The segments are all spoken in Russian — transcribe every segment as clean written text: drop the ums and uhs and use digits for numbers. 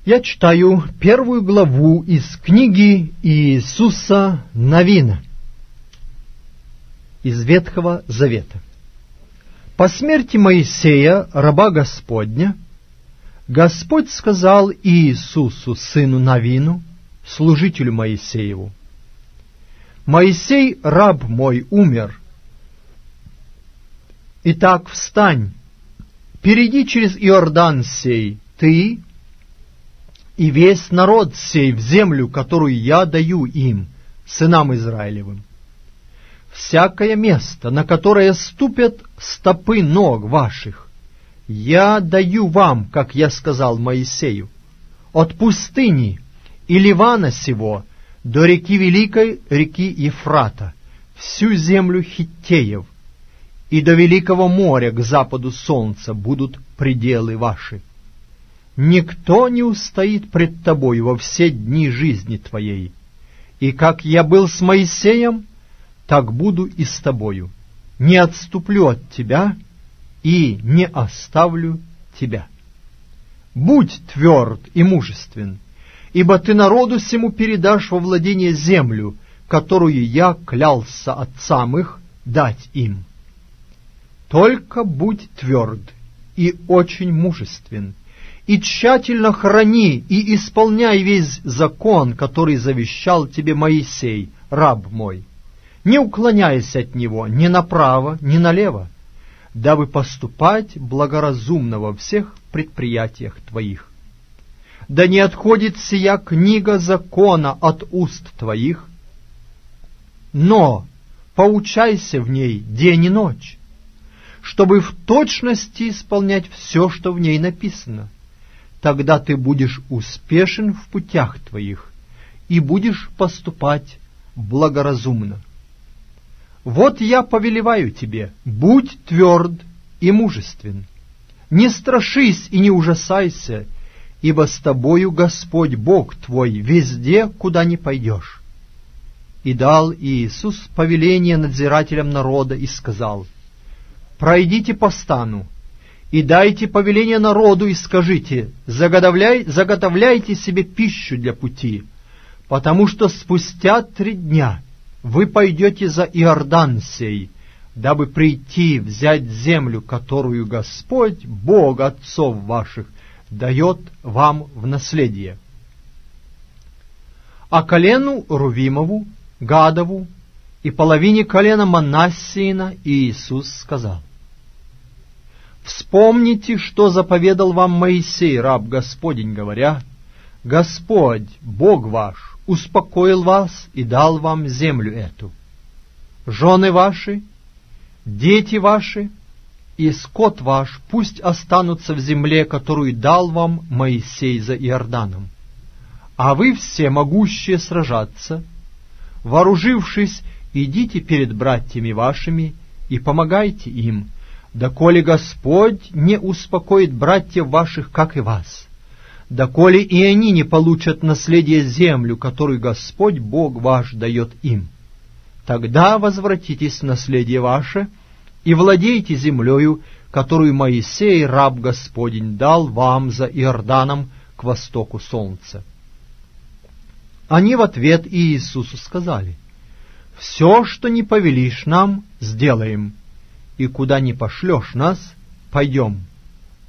Я читаю первую главу из книги Иисуса Навина из Ветхого Завета. По смерти Моисея, раба Господня, Господь сказал Иисусу, сыну Навину, служителю Моисееву: «Моисей, раб мой, умер. Итак, встань, перейди через Иордан сей, ты и весь народ сей в землю, которую я даю им, сынам Израилевым. Всякое место, на которое ступят стопы ног ваших, я даю вам, как я сказал Моисею, от пустыни и Ливана сего до реки Великой, реки Ефрата, всю землю Хиттеев, и до Великого моря к западу солнца будут пределы ваши. Никто не устоит пред тобой во все дни жизни твоей, и как я был с Моисеем, так буду и с тобою. Не отступлю от тебя и не оставлю тебя. Будь тверд и мужествен, ибо ты народу сему передашь во владение землю, которую я клялся отцам их дать им. Только будь тверд и очень мужествен, и тщательно храни и исполняй весь закон, который завещал тебе Моисей, раб мой. Не уклоняйся от него ни направо, ни налево, дабы поступать благоразумно во всех предприятиях твоих. Да не отходит сия книга закона от уст твоих, но поучайся в ней день и ночь, чтобы в точности исполнять все, что в ней написано. Тогда ты будешь успешен в путях твоих и будешь поступать благоразумно. Вот я повелеваю тебе: будь тверд и мужествен, не страшись и не ужасайся, ибо с тобою Господь Бог твой везде, куда ни пойдешь». И дал Иисус повеление надзирателям народа и сказал: «Пройдите по стану, и дайте повеление народу, и скажите: заготовляйте себе пищу для пути, потому что спустя 3 дня вы пойдете за Иордан сей, дабы прийти взять землю, которую Господь, Бог отцов ваших, дает вам в наследие». А колену Рувимову, Гадову и половине колена Манассиина Иисус сказал: «Вспомните, что заповедал вам Моисей, раб Господень, говоря: Господь, Бог ваш, успокоил вас и дал вам землю эту. Жены ваши, дети ваши и скот ваш пусть останутся в земле, которую дал вам Моисей за Иорданом. А вы, все могущие сражаться, вооружившись, идите перед братьями вашими и помогайте им, доколе Господь не успокоит братьев ваших, как и вас, доколе и они не получат наследие землю, которую Господь Бог ваш дает им. Тогда возвратитесь в наследие ваше и владейте землею, которую Моисей, раб Господень, дал вам за Иорданом к востоку солнца». Они в ответ Иисусу сказали: «Все, что не повелишь нам, сделаем, и куда не пошлешь нас, пойдем.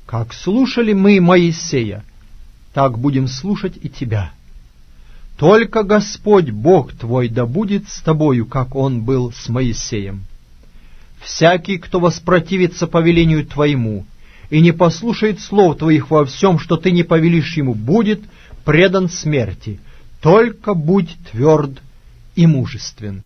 Как слушали мы Моисея, так будем слушать и тебя. Только Господь Бог твой да будет с тобою, как Он был с Моисеем. Всякий, кто воспротивится повелению твоему и не послушает слов твоих во всем, что ты не повелишь ему, будет предан смерти. Только будь тверд и мужествен».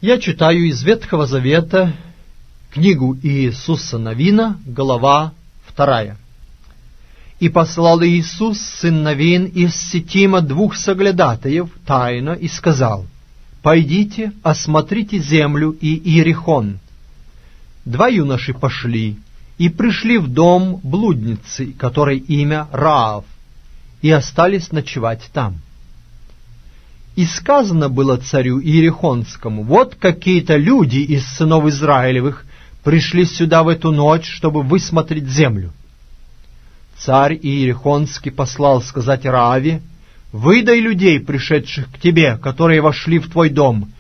Я читаю из Ветхого Завета книгу Иисуса Навина, глава 2. «И послал Иисус, сын Навин, из Ситима 2 соглядатаев тайно и сказал: Пойдите, осмотрите землю и Иерихон. 2 юноши пошли и пришли в дом блудницы, которой имя Раав, и остались ночевать там. И сказано было царю Иерихонскому: вот какие-то люди из сынов Израилевых пришли сюда в эту ночь, чтобы высмотреть землю. Царь Иерихонский послал сказать Рааве: выдай людей, пришедших к тебе, которые вошли в твой дом,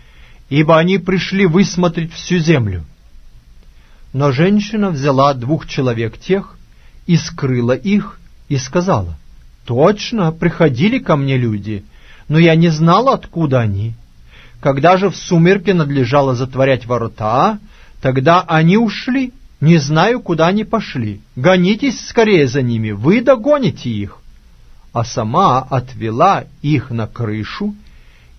ибо они пришли высмотреть всю землю. Но женщина взяла 2 человек тех и скрыла их, и сказала: точно, приходили ко мне люди, но я не знала, откуда они. Когда же в сумерки надлежало затворять ворота, тогда они ушли, не знаю, куда они пошли. Гонитесь скорее за ними, вы догоните их. А сама отвела их на крышу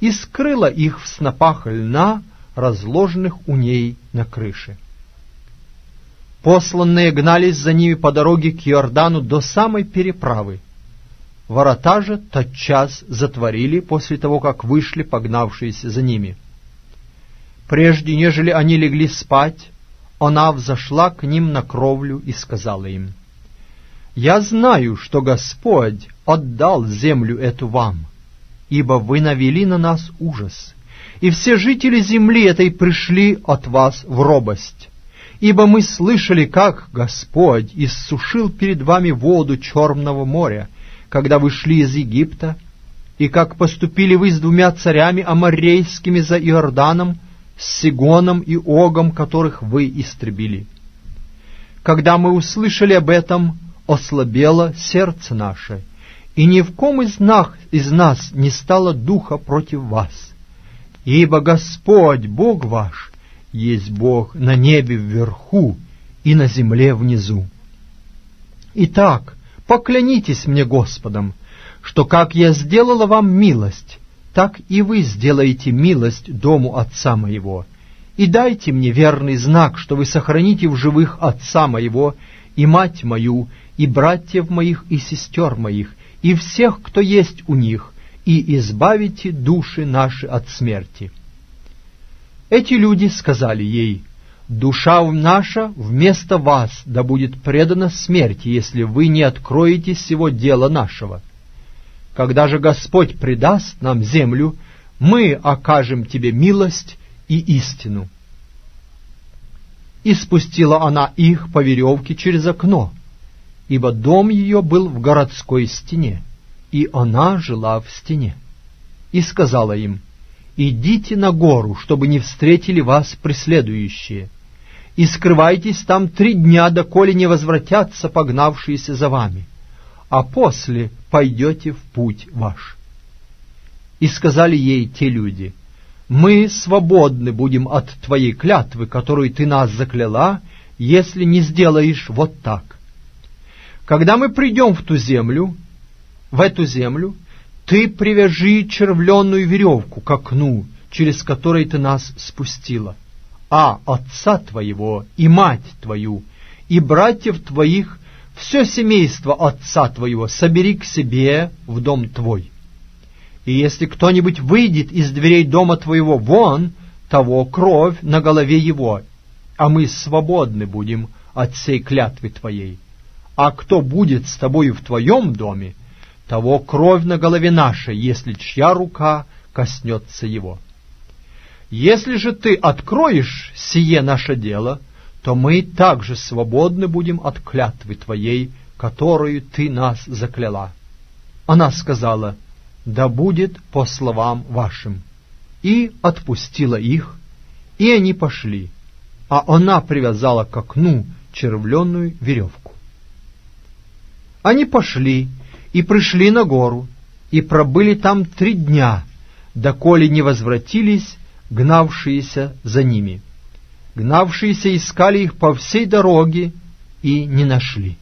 и скрыла их в снопах льна, разложенных у ней на крыше. Посланные гнались за ними по дороге к Иордану до самой переправы. Ворота же тотчас затворили после того, как вышли погнавшиеся за ними. Прежде нежели они легли спать, она взошла к ним на кровлю и сказала им: «Я знаю, что Господь отдал землю эту вам, ибо вы навели на нас ужас, и все жители земли этой пришли от вас в робость. Ибо мы слышали, как Господь иссушил перед вами воду Черного моря, когда вы шли из Египта, и как поступили вы с 2 царями аморрейскими за Иорданом, с Сигоном и Огом, которых вы истребили. Когда мы услышали об этом, ослабело сердце наше, и ни в ком из нас не стало духа против вас. Ибо Господь, Бог ваш, есть Бог на небе вверху и на земле внизу. Итак, поклянитесь мне Господом, что как я сделала вам милость, так и вы сделаете милость дому отца моего, и дайте мне верный знак, что вы сохраните в живых отца моего, и мать мою, и братьев моих, и сестер моих, и всех, кто есть у них, и избавите души наши от смерти». Эти люди сказали ей: «Душа наша вместо вас да будет предана смерти, если вы не откроете сего дела нашего. Когда же Господь предаст нам землю, мы окажем тебе милость и истину». И спустила она их по веревке через окно, ибо дом ее был в городской стене, и она жила в стене. И сказала им: «Идите на гору, чтобы не встретили вас преследующие, и скрывайтесь там 3 дня, доколе не возвратятся погнавшиеся за вами, а после пойдете в путь ваш». И сказали ей те люди: «Мы свободны будем от твоей клятвы, которую ты нас закляла, если не сделаешь вот так. Когда мы придем в эту землю, ты привяжи червленную веревку к окну, через которое ты нас спустила, а отца твоего и мать твою, и братьев твоих, все семейство отца твоего собери к себе в дом твой. И если кто-нибудь выйдет из дверей дома твоего вон, того кровь на голове его, а мы свободны будем от сей клятвы твоей. А кто будет с тобою в твоем доме, того кровь на голове нашей, если чья рука коснется его. Если же ты откроешь сие наше дело, то мы также свободны будем от клятвы твоей, которую ты нас закляла». Она сказала: «Да будет по словам вашим», и отпустила их, и они пошли, а она привязала к окну червленную веревку. Они пошли и пришли на гору, и пробыли там 3 дня, доколе не возвратились гнавшиеся за ними. Гнавшиеся искали их по всей дороге и не нашли.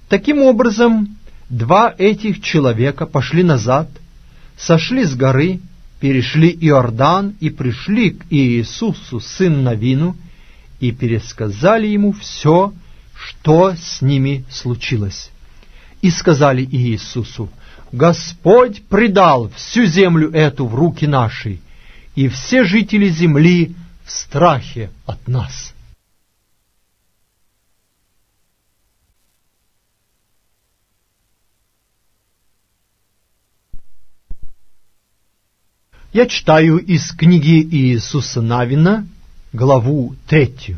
Таким образом, 2 этих человека пошли назад, сошли с горы, перешли Иордан и пришли к Иисусу, сыну Навину, и пересказали ему все, что с ними случилось. И сказали Иисусу: «Господь предал всю землю эту в руки наши, и все жители земли в страхе от нас». Я читаю из книги Иисуса Навина, главу 3.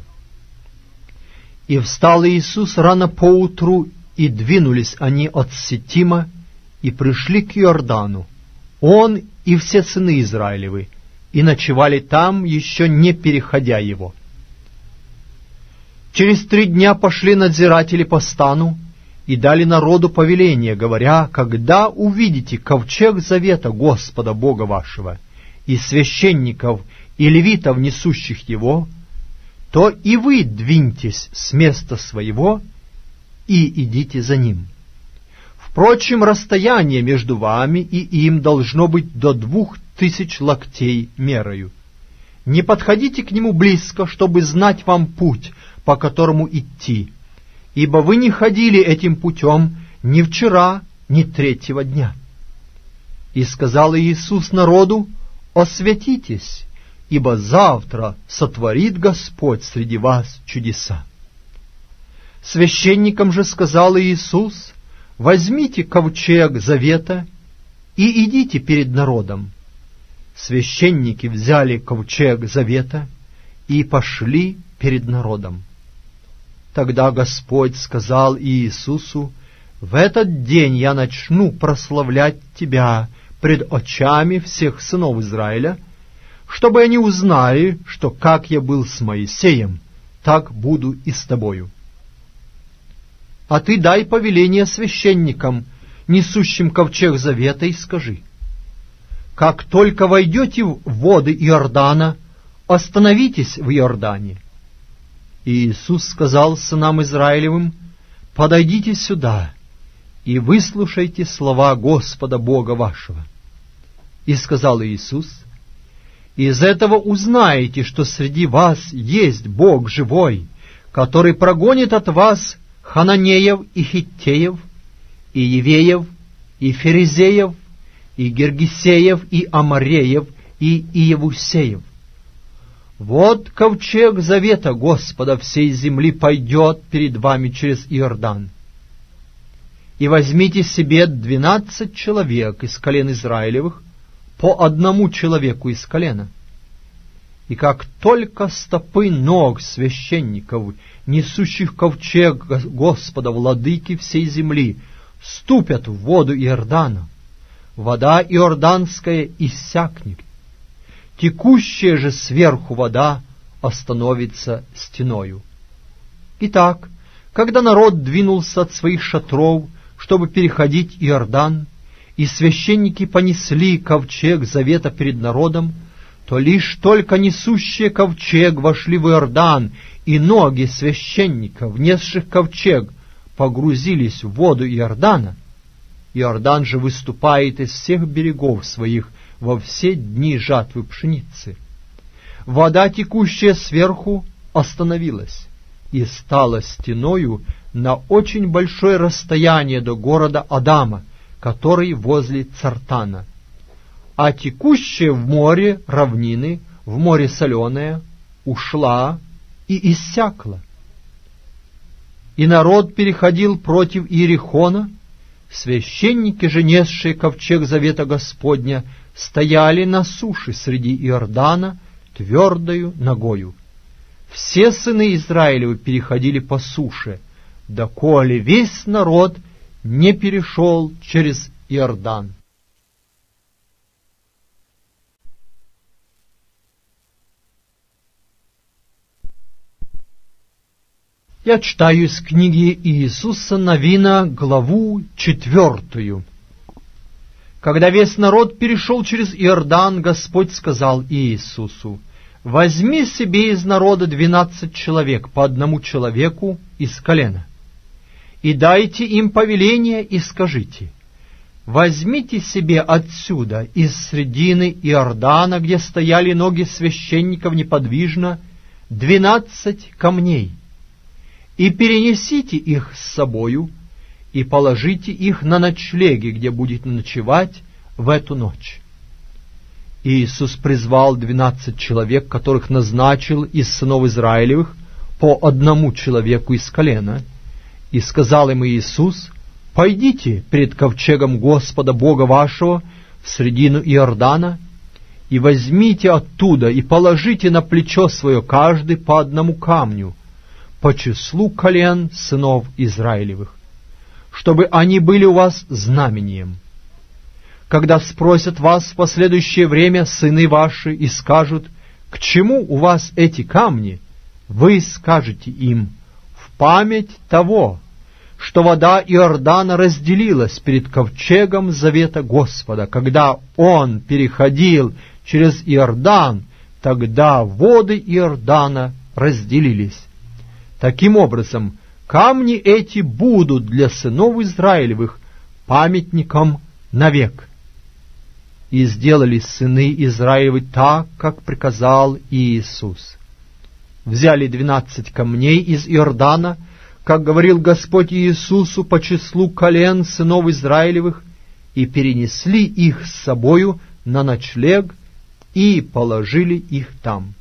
«И встал Иисус рано поутру, и двинулись они от Ситима, и пришли к Иордану, он и все сыны Израилевы, и ночевали там, еще не переходя его. Через 3 дня пошли надзиратели по стану и дали народу повеление, говоря: когда увидите ковчег завета Господа Бога вашего, и священников, и левитов, несущих его, то и вы двиньтесь с места своего и идите за ним. Впрочем, расстояние между вами и им должно быть до 2000 локтей мерою. Не подходите к нему близко, чтобы знать вам путь, по которому идти, ибо вы не ходили этим путем ни вчера, ни 3-го дня». И сказал Иисус народу: «Освятитесь, ибо завтра сотворит Господь среди вас чудеса». Священникам же сказал Иисус: «Возьмите ковчег завета и идите перед народом». Священники взяли ковчег завета и пошли перед народом. Тогда Господь сказал Иисусу: «В этот день я начну прославлять тебя пред очами всех сынов Израиля, чтобы они узнали, что как я был с Моисеем, так буду и с тобою. А ты дай повеление священникам, несущим ковчег завета, и скажи: как только войдете в воды Иордана, остановитесь в Иордане». И Иисус сказал сынам Израилевым: «Подойдите сюда и выслушайте слова Господа Бога вашего». И сказал Иисус: «Из этого узнаете, что среди вас есть Бог живой, который прогонит от вас Хананеев и Хиттеев, и Евеев, и Ферезеев, и Гергесеев, и Амореев, и Иевусеев. Вот ковчег завета Господа всей земли пойдет перед вами через Иордан. И возьмите себе 12 человек из колен Израилевых, по 1 человеку из колена. И как только стопы ног священников, несущих ковчег Господа, владыки всей земли, ступят в воду Иордана, вода иорданская иссякнет, текущая же сверху вода остановится стеною. Итак, когда народ двинулся от своих шатров, чтобы переходить Иордан, и священники понесли ковчег завета перед народом, то лишь только несущие ковчег вошли в Иордан, и ноги священников, несших ковчег, погрузились в воду Иордана. Иордан же выступает из всех берегов своих во все дни жатвы пшеницы. Вода, текущая сверху, остановилась и стала стеною на очень большое расстояние до города Адама, который возле Цартана. А текущая в море равнины, в море соленое, ушла и иссякла. И народ переходил против Иерихона. Священники же, несшие ковчег завета Господня, стояли на суше среди Иордана твердою ногою. Все сыны Израилевы переходили по суше, доколе весь народ не перешел через Иордан. Я читаю из книги Иисуса Навина, главу 4. Когда весь народ перешел через Иордан, Господь сказал Иисусу: «Возьми себе из народа 12 человек, по 1 человеку из колена, и дайте им повеление, и скажите: возьмите себе отсюда, из средины Иордана, где стояли ноги священников неподвижно, 12 камней, и перенесите их с собою, и положите их на ночлеги, где будете ночевать в эту ночь». Иисус призвал 12 человек, которых назначил из сынов Израилевых, по 1 человеку из колена, и сказал им Иисус: «Пойдите пред ковчегом Господа Бога вашего в средину Иордана, и возьмите оттуда, и положите на плечо свое каждый по одному камню, по числу колен сынов Израилевых, чтобы они были у вас знамением. Когда спросят вас в последующее время сыны ваши и скажут: «К чему у вас эти камни?», вы скажете им: «В память того, что вода Иордана разделилась перед ковчегом завета Господа. Когда он переходил через Иордан, тогда воды Иордана разделились». Таким образом, камни эти будут для сынов Израилевых памятником навек. И сделали сыны Израилевы так, как приказал Иисус. Взяли 12 камней из Иордана, как говорил Господь Иисусу, по числу колен сынов Израилевых, и перенесли их с собою на ночлег и положили их там.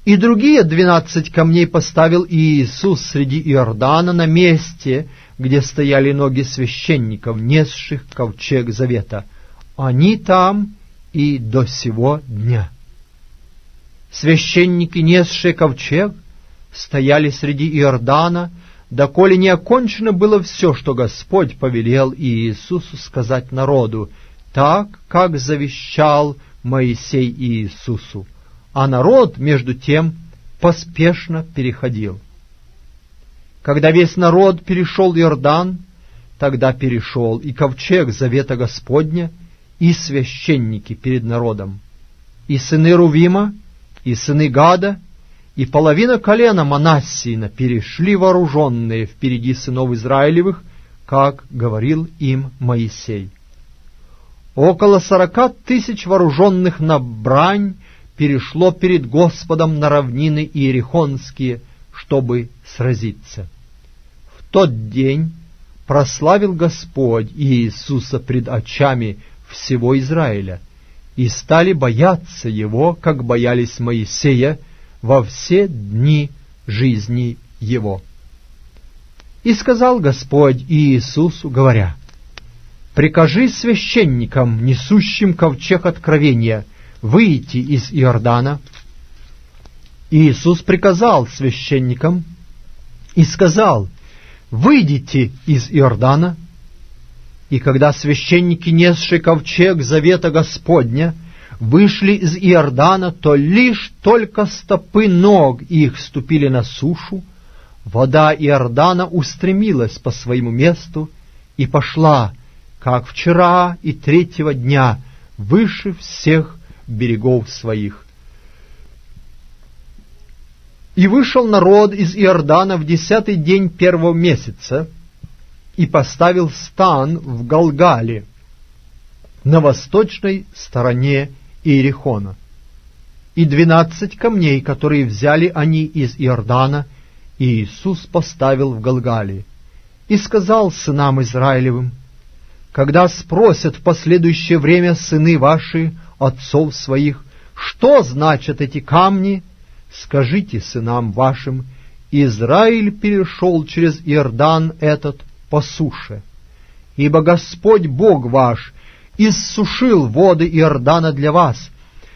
И другие 12 камней поставил Иисус среди Иордана на месте, где стояли ноги священников, несших ковчег завета. Они там и до сего дня. Священники, несшие ковчег, стояли среди Иордана, доколе не окончено было все, что Господь повелел Иисусу сказать народу, так, как завещал Моисей Иисусу. А народ, между тем, поспешно переходил. Когда весь народ перешел Иордан, тогда перешел и ковчег завета Господня, и священники перед народом, и сыны Рувима, и сыны Гада, и половина колена Манассиина перешли вооруженные впереди сынов Израилевых, как говорил им Моисей. Около 40 тысяч вооруженных на брань перешло перед Господом на равнины иерихонские, чтобы сразиться. В тот день прославил Господь Иисуса пред очами всего Израиля, и стали бояться Его, как боялись Моисея во все дни жизни Его. И сказал Господь Иисусу, говоря: «Прикажи священникам, несущим ковчег откровения, выйти из Иордана». Иисус приказал священникам и сказал: «Выйдите из Иордана». И когда священники, несшие ковчег завета Господня, вышли из Иордана, то лишь только стопы ног их ступили на сушу, вода Иордана устремилась по своему месту и пошла, как вчера и 3-го дня, выше всех берегов своих. И вышел народ из Иордана в 10-й день 1-го месяца, и поставил стан в Галгале, на восточной стороне Иерихона. И 12 камней, которые взяли они из Иордана, Иисус поставил в Галгале, и сказал сынам Израилевым: «Когда спросят в последующее время сыны ваши отцов своих, что значат эти камни, скажите сынам вашим: Израиль перешел через Иордан этот по суше, ибо Господь Бог ваш иссушил воды Иордана для вас,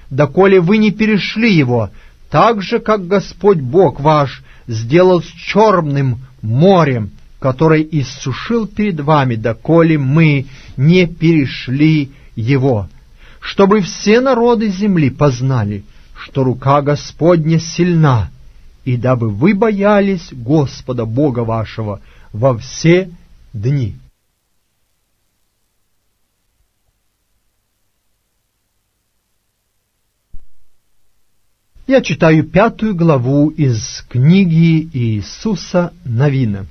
доколе вы не перешли его, так же, как Господь Бог ваш сделал с Черным морем, который иссушил перед вами, доколе мы не перешли его, чтобы все народы земли познали, что рука Господня сильна, и дабы вы боялись Господа Бога вашего во все дни». Я читаю 5 главу из книги Иисуса Навина.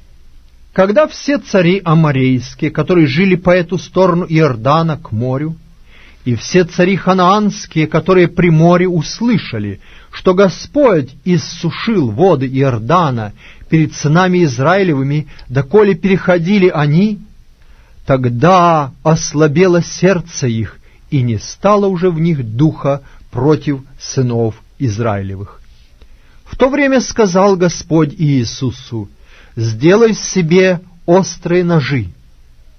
Когда все цари аморейские, которые жили по эту сторону Иордана к морю, и все цари ханаанские, которые при море, услышали, что Господь иссушил воды Иордана перед сынами Израилевыми, доколе переходили они, тогда ослабело сердце их, и не стало уже в них духа против сынов Израилевых. В то время сказал Господь Иисусу: «Сделай себе острые ножи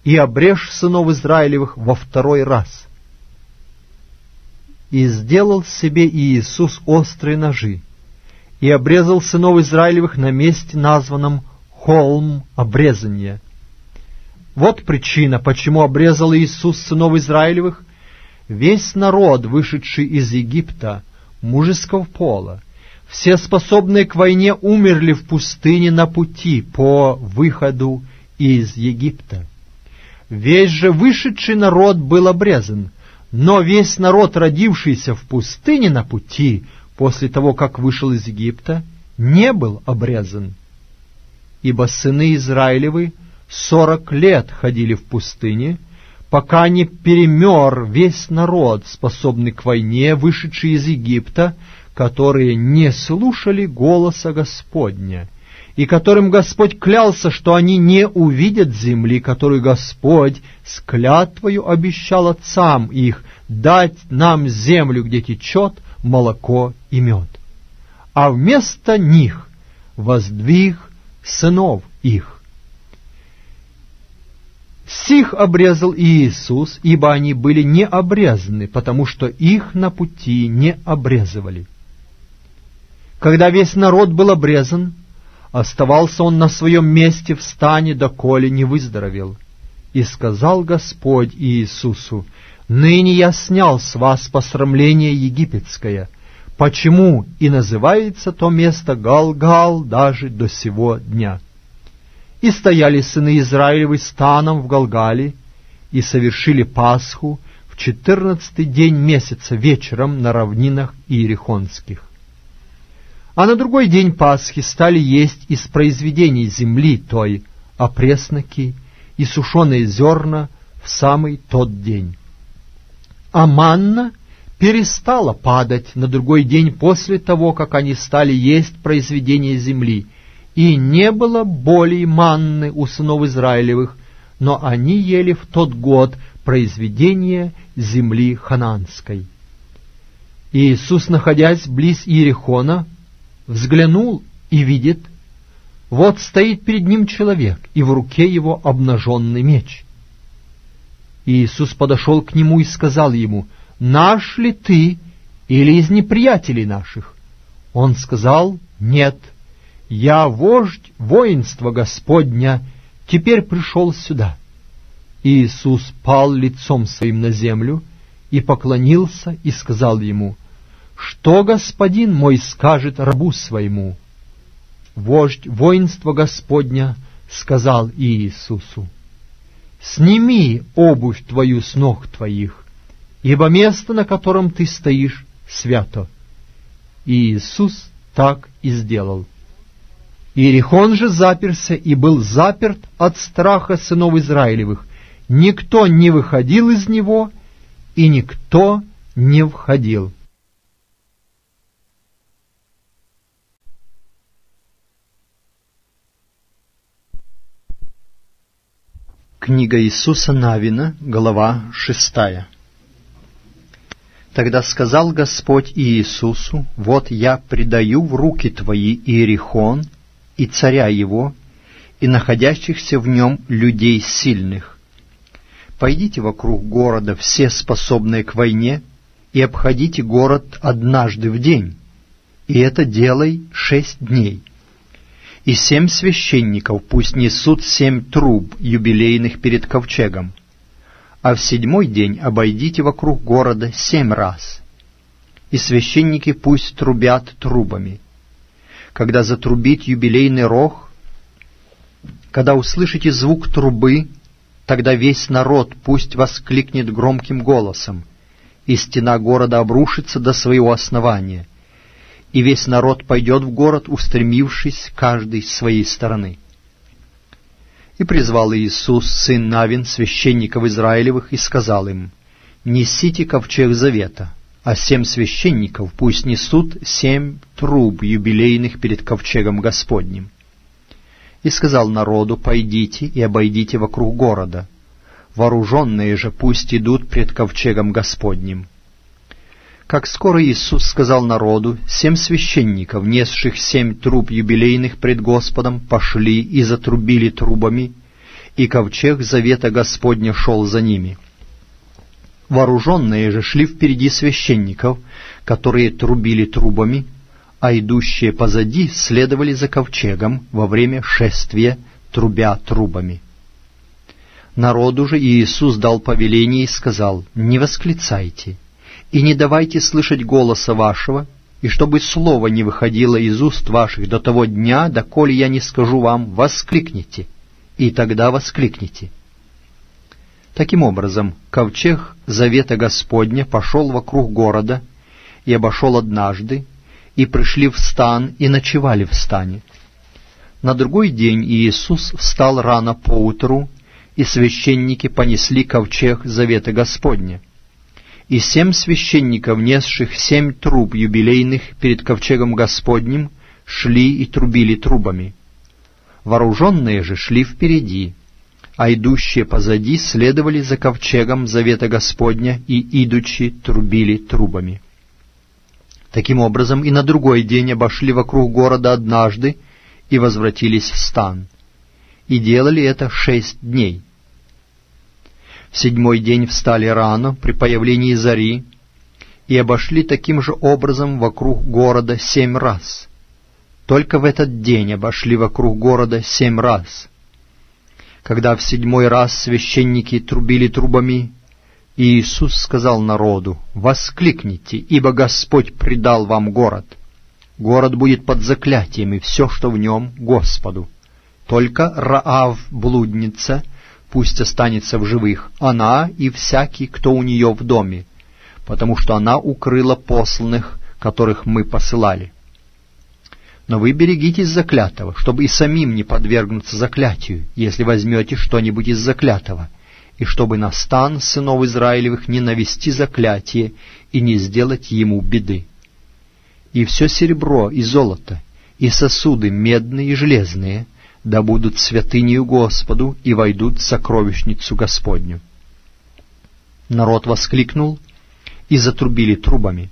и обрежь сынов Израилевых во 2-й раз». И сделал себе Иисус острые ножи, и обрезал сынов Израилевых на месте, названном холм обрезания. Вот причина, почему обрезал Иисус сынов Израилевых. Весь народ, вышедший из Египта, мужеского пола, все способные к войне, умерли в пустыне на пути по выходу из Египта. Весь же вышедший народ был обрезан, но весь народ, родившийся в пустыне на пути, после того, как вышел из Египта, не был обрезан. Ибо сыны Израилевы 40 лет ходили в пустыне, пока не перемер весь народ, способный к войне, вышедший из Египта, которые не слушали голоса Господня, и которым Господь клялся, что они не увидят земли, которую Господь с клятвою обещал отцам их, дать нам землю, где течет молоко и мед. А вместо них воздвиг сынов их. Сих обрезал Иисус, ибо они были не обрезаны, потому что их на пути не обрезывали. Когда весь народ был обрезан, оставался он на своем месте в стане, доколе не выздоровел. И сказал Господь Иисусу: «Ныне я снял с вас посрамление египетское, почему и называется то место Галгал даже до сего дня». И стояли сыны Израилевы станом в Галгале, и совершили Пасху в 14-й день месяца вечером на равнинах Иерихонских. А на другой день Пасхи стали есть из произведений земли той опресноки и сушеные зерна в самый тот день. А манна перестала падать на другой день после того, как они стали есть произведения земли, и не было более манны у сынов Израилевых, но они ели в тот год произведения земли ханаанской. И Иисус, находясь близ Иерихона, взглянул и видит, вот стоит перед ним человек, и в руке его обнаженный меч. И Иисус подошел к нему и сказал ему: «Наш ли ты или из неприятелей наших?» Он сказал: «Нет, я вождь воинства Господня, теперь пришел сюда». И Иисус пал лицом своим на землю и поклонился и сказал ему: «Что господин мой скажет рабу своему?» Вождь воинства Господня сказал Иисусу: «Сними обувь твою с ног твоих, ибо место, на котором ты стоишь, свято». И Иисус так и сделал. Иерихон же заперся и был заперт от страха сынов Израилевых. Никто не выходил из него, и никто не входил. Книга Иисуса Навина, глава 6. Тогда сказал Господь Иисусу: «Вот я предаю в руки твои Иерихон и царя его, и находящихся в нем людей сильных. Пойдите вокруг города все способные к войне, и обходите город однажды в день, и это делай 6 дней. И 7 священников пусть несут 7 труб юбилейных перед ковчегом, а в 7-й день обойдите вокруг города 7 раз, и священники пусть трубят трубами. Когда затрубит юбилейный рог, когда услышите звук трубы, тогда весь народ пусть воскликнет громким голосом, и стена города обрушится до своего основания, и весь народ пойдет в город, устремившись каждый с своей стороны». И призвал Иисус, сын Навин, священников Израилевых, и сказал им: «Несите ковчег завета, а 7 священников пусть несут 7 труб юбилейных перед ковчегом Господним». И сказал народу: «Пойдите и обойдите вокруг города, вооруженные же пусть идут пред ковчегом Господним». Как скоро Иисус сказал народу, 7 священников, несших 7 труб юбилейных пред Господом, пошли и затрубили трубами, и ковчег завета Господня шел за ними. Вооруженные же шли впереди священников, которые трубили трубами, а идущие позади следовали за ковчегом во время шествия, трубя трубами. Народу же Иисус дал повеление и сказал: «Не восклицайте, и не давайте слышать голоса вашего, и чтобы слово не выходило из уст ваших до того дня, доколе я не скажу вам: воскликните, и тогда воскликните». Таким образом, ковчег завета Господня пошел вокруг города и обошел однажды, и пришли в стан и ночевали в стане. На другой день Иисус встал рано поутру, и священники понесли ковчег завета Господня. И 7 священников, несших 7 труб юбилейных перед ковчегом Господним, шли и трубили трубами. Вооруженные же шли впереди, а идущие позади следовали за ковчегом завета Господня и, идучи, трубили трубами. Таким образом, и на другой день обошли вокруг города однажды и возвратились в стан. И делали это 6 дней. В 7-й день встали рано, при появлении зари, и обошли таким же образом вокруг города 7 раз. Только в этот день обошли вокруг города 7 раз. Когда в 7-й раз священники трубили трубами, Иисус сказал народу: «Воскликните, ибо Господь предал вам город. Город будет под заклятием, и все, что в нем, Господу. Только Раав, блудница, пусть останется в живых, она и всякий, кто у нее в доме, потому что она укрыла посланных, которых мы посылали. Но вы берегитесь заклятого, чтобы и самим не подвергнуться заклятию, если возьмете что-нибудь из заклятого, и чтобы на стан сынов Израилевых не навести заклятие и не сделать ему беды. И все серебро и золото, и сосуды медные и железные, да будут святынею Господу и войдут в сокровищницу Господню». Народ воскликнул, и затрубили трубами.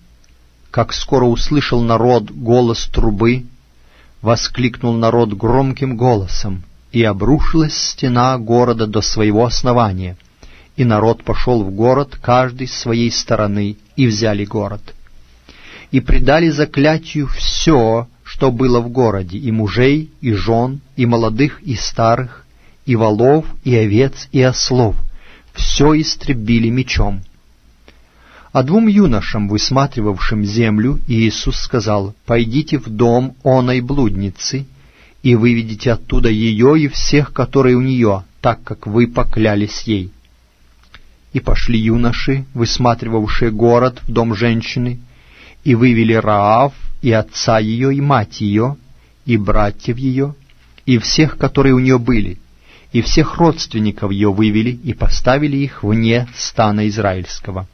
Как скоро услышал народ голос трубы, воскликнул народ громким голосом, и обрушилась стена города до своего основания, и народ пошел в город каждый с своей стороны, и взяли город. И предали заклятию все, что было в городе, и мужей, и жен, и молодых, и старых, и волов, и овец, и ослов, все истребили мечом. А 2 юношам, высматривавшим землю, Иисус сказал: «Пойдите в дом оной блудницы, и выведите оттуда ее и всех, которые у нее, так как вы поклялись ей». И пошли юноши, высматривавшие город, в дом женщины, и вывели Раав, и отца ее, и мать ее, и братьев ее, и всех, которые у нее были, и всех родственников ее вывели, и поставили их вне стана израильского.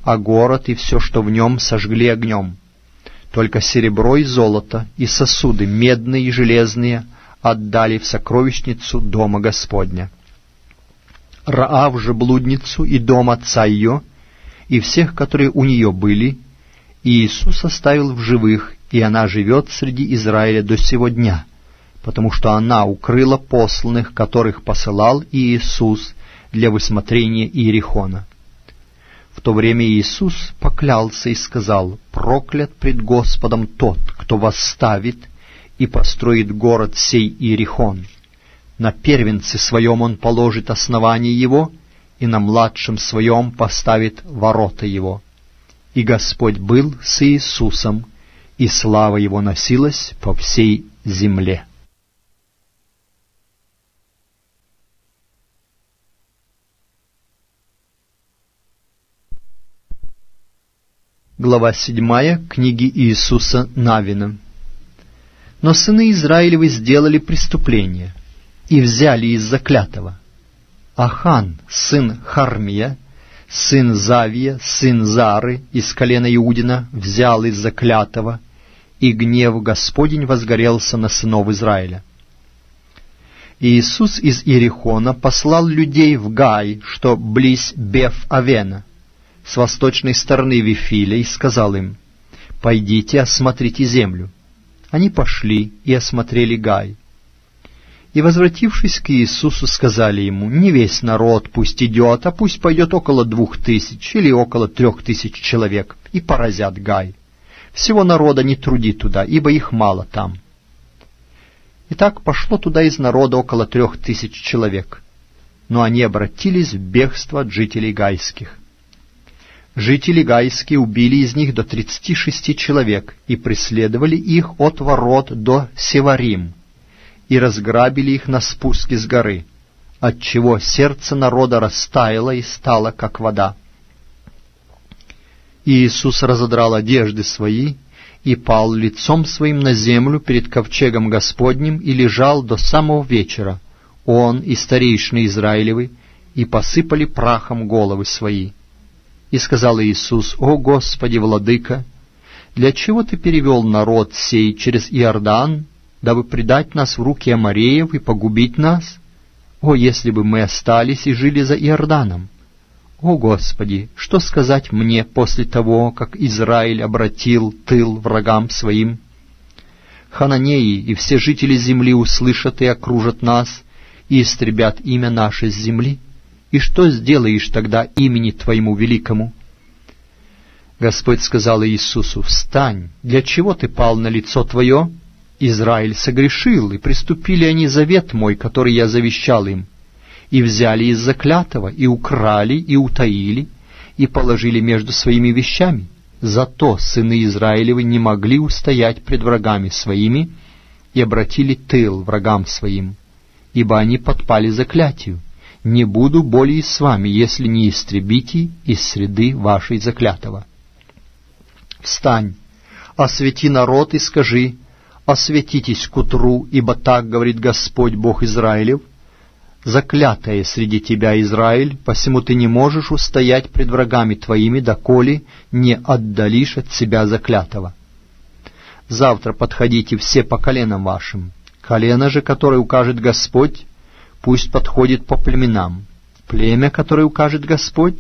А город и все, что в нем, сожгли огнем. Только серебро и золото, и сосуды медные и железные отдали в сокровищницу дома Господня. Раав же блудницу и дом отца ее, и всех, которые у нее были, Иисус оставил в живых, и она живет среди Израиля до сего дня, потому что она укрыла посланных, которых посылал Иисус для высмотрения Иерихона. В то время Иисус поклялся и сказал: «Проклят пред Господом тот, кто восставит и построит город сей Иерихон. На первенце своем он положит основание его, и на младшем своем поставит ворота его». И Господь был с Иисусом, и слава его носилась по всей земле. Глава 7 книги Иисуса Навина. Но сыны Израилевы сделали преступление и взяли из заклятого. Ахан, сын Хармия, сын Завия, сын Зары, из колена Иудина, взял из заклятого, и гнев Господень возгорелся на сынов Израиля. Иисус из Иерихона послал людей в Гай, что близ Беф-Авена, с восточной стороны Вифиля, и сказал им: «Пойдите, осмотрите землю». Они пошли и осмотрели Гай. И, возвратившись к Иисусу, сказали ему: не весь народ пусть идет, а пусть пойдет около 2000 или около 3000 человек, и поразят Гай. Всего народа не труди туда, ибо их мало там. Итак, пошло туда из народа около 3000 человек, но они обратились в бегство от жителей гайских. Жители гайские убили из них до 36 человек и преследовали их от ворот до Севарим, и разграбили их на спуске с горы, отчего сердце народа растаяло и стало, как вода. И Иисус разодрал одежды свои и пал лицом своим на землю перед ковчегом Господним и лежал до самого вечера, он и старейшины Израилевы, и посыпали прахом головы свои. И сказал Иисус: «О Господи, Владыка, для чего Ты перевел народ сей через Иордан, дабы предать нас в руки Амореев и погубить нас? О, если бы мы остались и жили за Иорданом! О Господи, что сказать мне после того, как Израиль обратил тыл врагам своим? Хананеи и все жители земли услышат и окружат нас, и истребят имя наше с земли. И что сделаешь тогда имени Твоему великому?» Господь сказал Иисусу: «Встань, для чего ты пал на лицо твое? Израиль согрешил, и приступили они завет мой, который я завещал им, и взяли из заклятого, и украли, и утаили, и положили между своими вещами. Зато сыны Израилевы не могли устоять пред врагами своими и обратили тыл врагам своим, ибо они подпали заклятию. Не буду более с вами, если не истребите из среды вашей заклятого. Встань, освети народ и скажи: осветитесь к утру, ибо так говорит Господь Бог Израилев: заклятое среди тебя, Израиль, посему ты не можешь устоять пред врагами твоими, доколе не отдалишь от себя заклятого. Завтра подходите все по коленам вашим. Колено же, которое укажет Господь, пусть подходит по племенам. Племя, которое укажет Господь,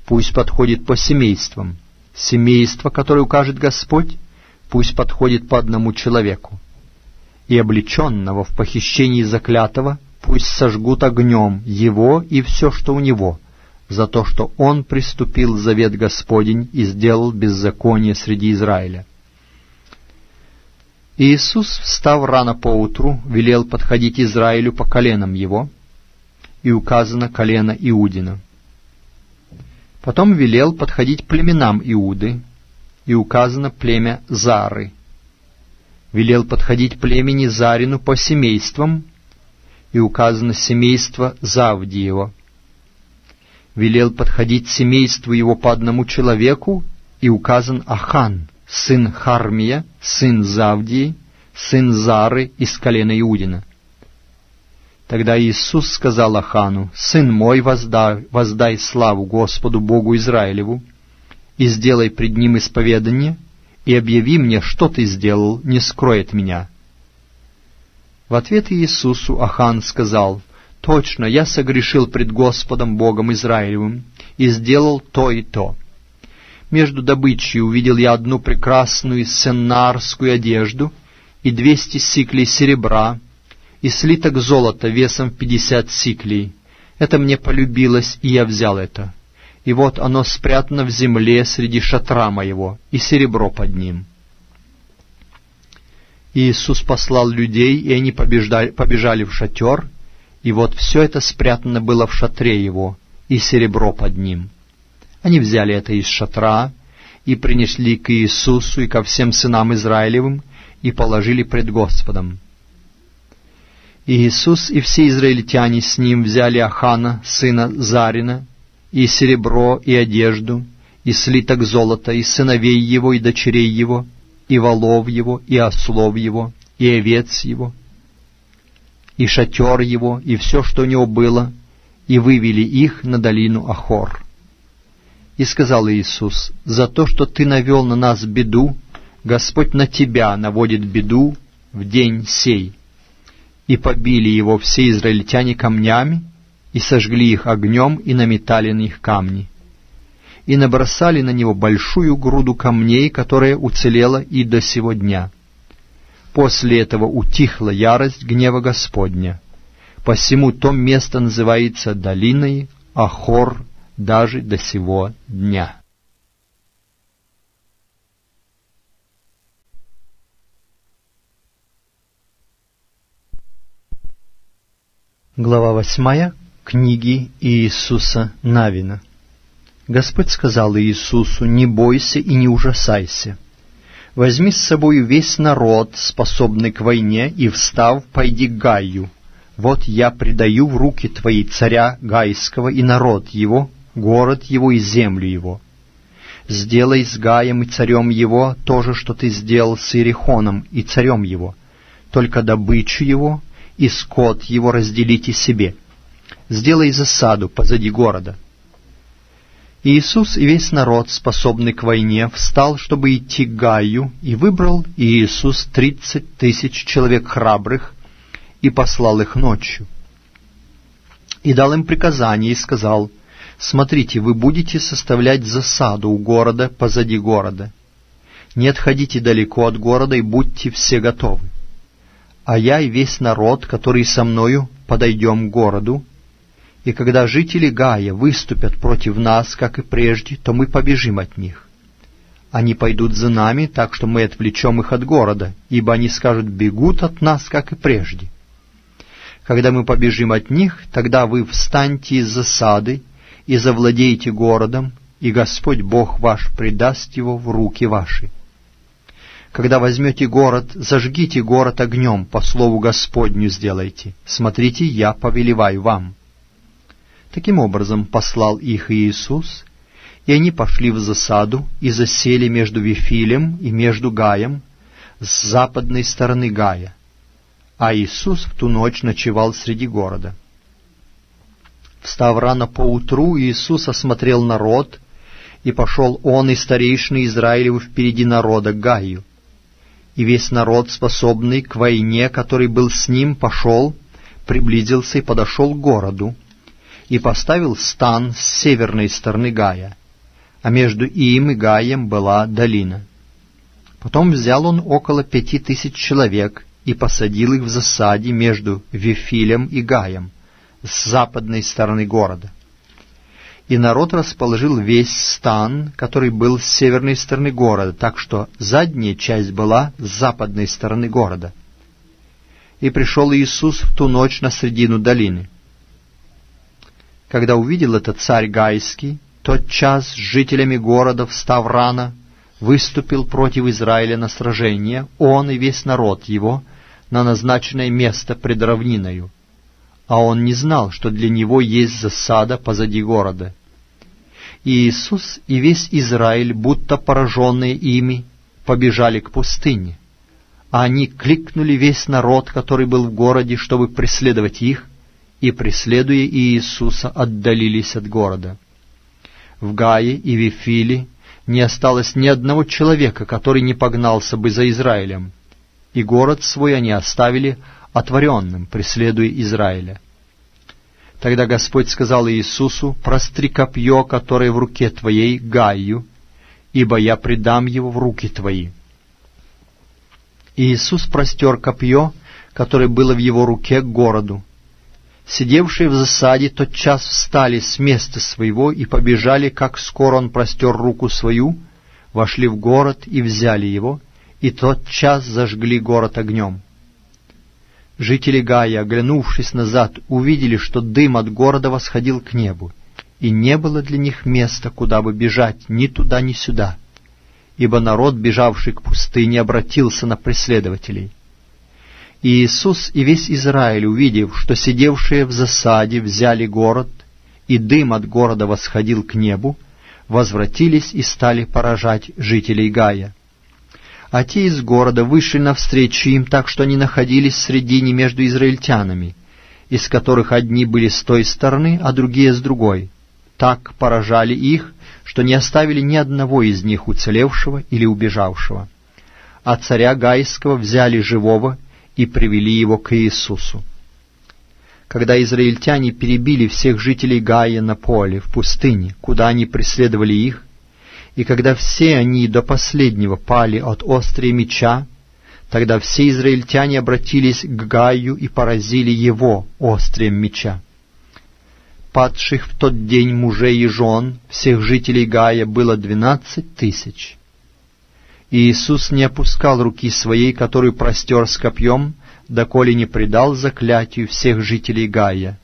пусть подходит по семействам. Семейство, которое укажет Господь, пусть подходит по одному человеку. И облеченного в похищении заклятого пусть сожгут огнем его и все, что у него, за то, что он приступил завет Господень и сделал беззаконие среди Израиля». Иисус, встав рано поутру, велел подходить Израилю по коленам его, и указано колено Иудина. Потом велел подходить племенам Иуды, и указано племя Зары. Велел подходить племени Зарину по семействам, и указано семейство Завдиева. Велел подходить семейству его по одному человеку, и указан Ахан, сын Хармия, сын Завдии, сын Зары из колена Иудина. Тогда Иисус сказал Ахану: «Сын мой, воздай славу Господу Богу Израилеву, и сделай пред Ним исповедание, и объяви мне, что ты сделал, не скрой от меня». В ответ Иисусу Ахан сказал: «Точно, я согрешил пред Господом Богом Израилевым, и сделал то и то. Между добычей увидел я одну прекрасную сеннарскую одежду, и 200 сиклей серебра, и слиток золота весом 50 сиклей. Это мне полюбилось, и я взял это. И вот оно спрятано в земле среди шатра моего, и серебро под ним». Иисус послал людей, и они побежали в шатер, и вот все это спрятано было в шатре его, и серебро под ним. Они взяли это из шатра и принесли к Иисусу и ко всем сынам Израилевым и положили пред Господом. И Иисус и все израильтяне с ним взяли Ахана, сына Зарина, и серебро, и одежду, и слиток золота, и сыновей его, и дочерей его, и волов его, и ослов его, и овец его, и шатер его, и все, что у него было, и вывели их на долину Ахор. И сказал Иисус: «За то, что ты навел на нас беду, Господь на тебя наводит беду в день сей». И побили его все израильтяне камнями, и сожгли их огнем, и наметали на них камни. И набросали на него большую груду камней, которая уцелела и до сего дня. После этого утихла ярость гнева Господня. Посему то место называется долиной Ахор даже до сего дня. Глава 8 книги Иисуса Навина. Господь сказал Иисусу: «Не бойся и не ужасайся. Возьми с собою весь народ, способный к войне, и, встав, пойди к Гаю. Вот я предаю в руки твои царя Гайского и народ его, город его и землю его. Сделай с Гаем и царем его то же, что ты сделал с Иерихоном и царем его, только добычу его и скот его разделите себе. Сделай засаду позади города». Иисус и весь народ, способный к войне, встал, чтобы идти к Гаю, и выбрал Иисус 30 000 человек храбрых, и послал их ночью. И дал им приказание, и сказал: «Смотрите, вы будете составлять засаду у города позади города. Не отходите далеко от города, и будьте все готовы. А я и весь народ, который со мною, подойдем к городу, и когда жители Гая выступят против нас, как и прежде, то мы побежим от них. Они пойдут за нами, так что мы отвлечем их от города, ибо они скажут: бегут от нас, как и прежде. Когда мы побежим от них, тогда вы встаньте из засады и завладеете городом, и Господь Бог ваш предаст его в руки ваши. Когда возьмете город, зажгите город огнем, по слову Господню сделайте. Смотрите, я повелеваю вам». Таким образом послал их Иисус, и они пошли в засаду и засели между Вифилем и между Гаем с западной стороны Гая, а Иисус в ту ночь ночевал среди города. Встав рано поутру, Иисус осмотрел народ, и пошел он и старейшины Израилевы впереди народа к Гаю. И весь народ, способный к войне, который был с ним, пошел, приблизился и подошел к городу, и поставил стан с северной стороны Гая, а между им и Гаем была долина. Потом взял он около 5000 человек и посадил их в засаде между Вифилем и Гаем с западной стороны города. И народ расположил весь стан, который был с северной стороны города, так что задняя часть была с западной стороны города. И пришел Иисус в ту ночь на средину долины. Когда увидел это царь Гайский, тотчас с жителями города, встав рано, выступил против Израиля на сражение, он и весь народ его, на назначенное место пред равниною. А он не знал, что для него есть засада позади города. И Иисус и весь Израиль, будто пораженные ими, побежали к пустыне. А они кликнули весь народ, который был в городе, чтобы преследовать их, и, преследуя Иисуса, отдалились от города. В Гае и Вифиле не осталось ни одного человека, который не погнался бы за Израилем, и город свой они оставили отворенным, преследуя Израиля. Тогда Господь сказал Иисусу: «Простри копье, которое в руке твоей, Гаю, ибо я предам его в руки твои». И Иисус простер копье, которое было в его руке, к городу. Сидевшие в засаде тотчас встали с места своего и побежали, как скоро он простер руку свою, вошли в город и взяли его, и тотчас зажгли город огнем. Жители Гая, оглянувшись назад, увидели, что дым от города восходил к небу, и не было для них места, куда бы бежать, ни туда, ни сюда, ибо народ, бежавший к пустыне, обратился на преследователей. И Иисус и весь Израиль, увидев, что сидевшие в засаде взяли город, и дым от города восходил к небу, возвратились и стали поражать жителей Гая. А те из города вышли навстречу им, так что они находились средине между израильтянами, из которых одни были с той стороны, а другие с другой. Так поражали их, что не оставили ни одного из них уцелевшего или убежавшего. А царя Гайского взяли живого и привели его к Иисусу. Когда израильтяне перебили всех жителей Гая на поле, в пустыне, куда они преследовали их, и когда все они до последнего пали от острия меча, Тогда все израильтяне обратились к Гаю и поразили его острием меча. Падших в тот день мужей и жен всех жителей Гая было 12 тысяч. И Иисус не опускал руки своей, которую простер с копьем, доколе не предал заклятию всех жителей Гая.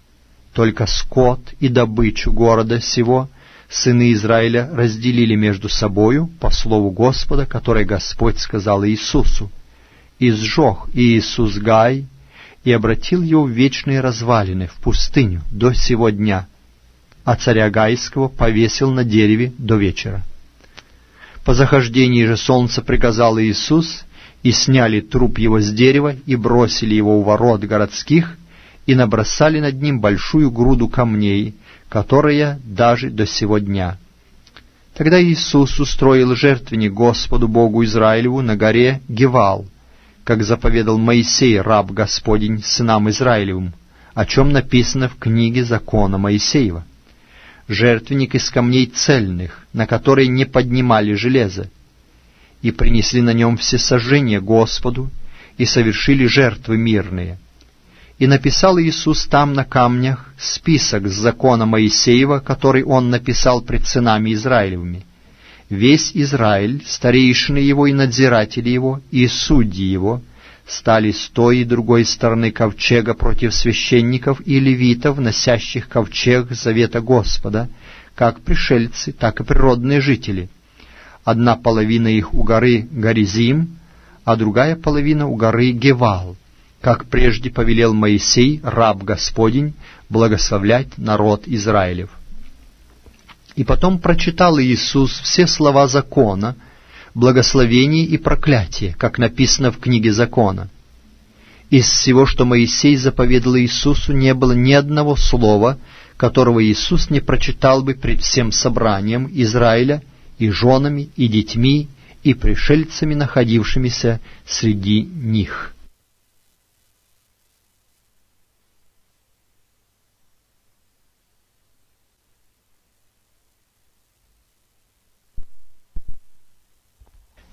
Только скот и добычу города сего сыны Израиля разделили между собою по слову Господа, которое Господь сказал Иисусу. И сжег Иисус Гай, и обратил его в вечные развалины, в пустыню, до сего дня, а царя Гайского повесил на дереве до вечера. По захождении же солнца приказал Иисус, и сняли труп его с дерева, и бросили его у ворот городских, и набросали над ним большую груду камней, которая даже до сего дня. Тогда Иисус устроил жертвенник Господу Богу Израилеву на горе Гевал, как заповедал Моисей, раб Господень, сынам Израилевым, о чем написано в книге закона Моисеева. Жертвенник из камней цельных, на которые не поднимали железо, и принесли на нем всесожжение Господу, и совершили жертвы мирные. И написал Иисус там на камнях список с закона Моисеева, который он написал пред сынами Израилевыми. Весь Израиль, старейшины его и надзиратели его, и судьи его, стали с той и другой стороны ковчега против священников и левитов, носящих ковчег завета Господа, как пришельцы, так и природные жители. Одна половина их у горы Горизим, а другая половина у горы Гевал, как прежде повелел Моисей, раб Господень, благословлять народ Израилев. И потом прочитал Иисус все слова закона, благословение и проклятие, как написано в книге закона. Из всего, что Моисей заповедал Иисусу, не было ни одного слова, которого Иисус не прочитал бы пред всем собранием Израиля, и женами, и детьми, и пришельцами, находившимися среди них.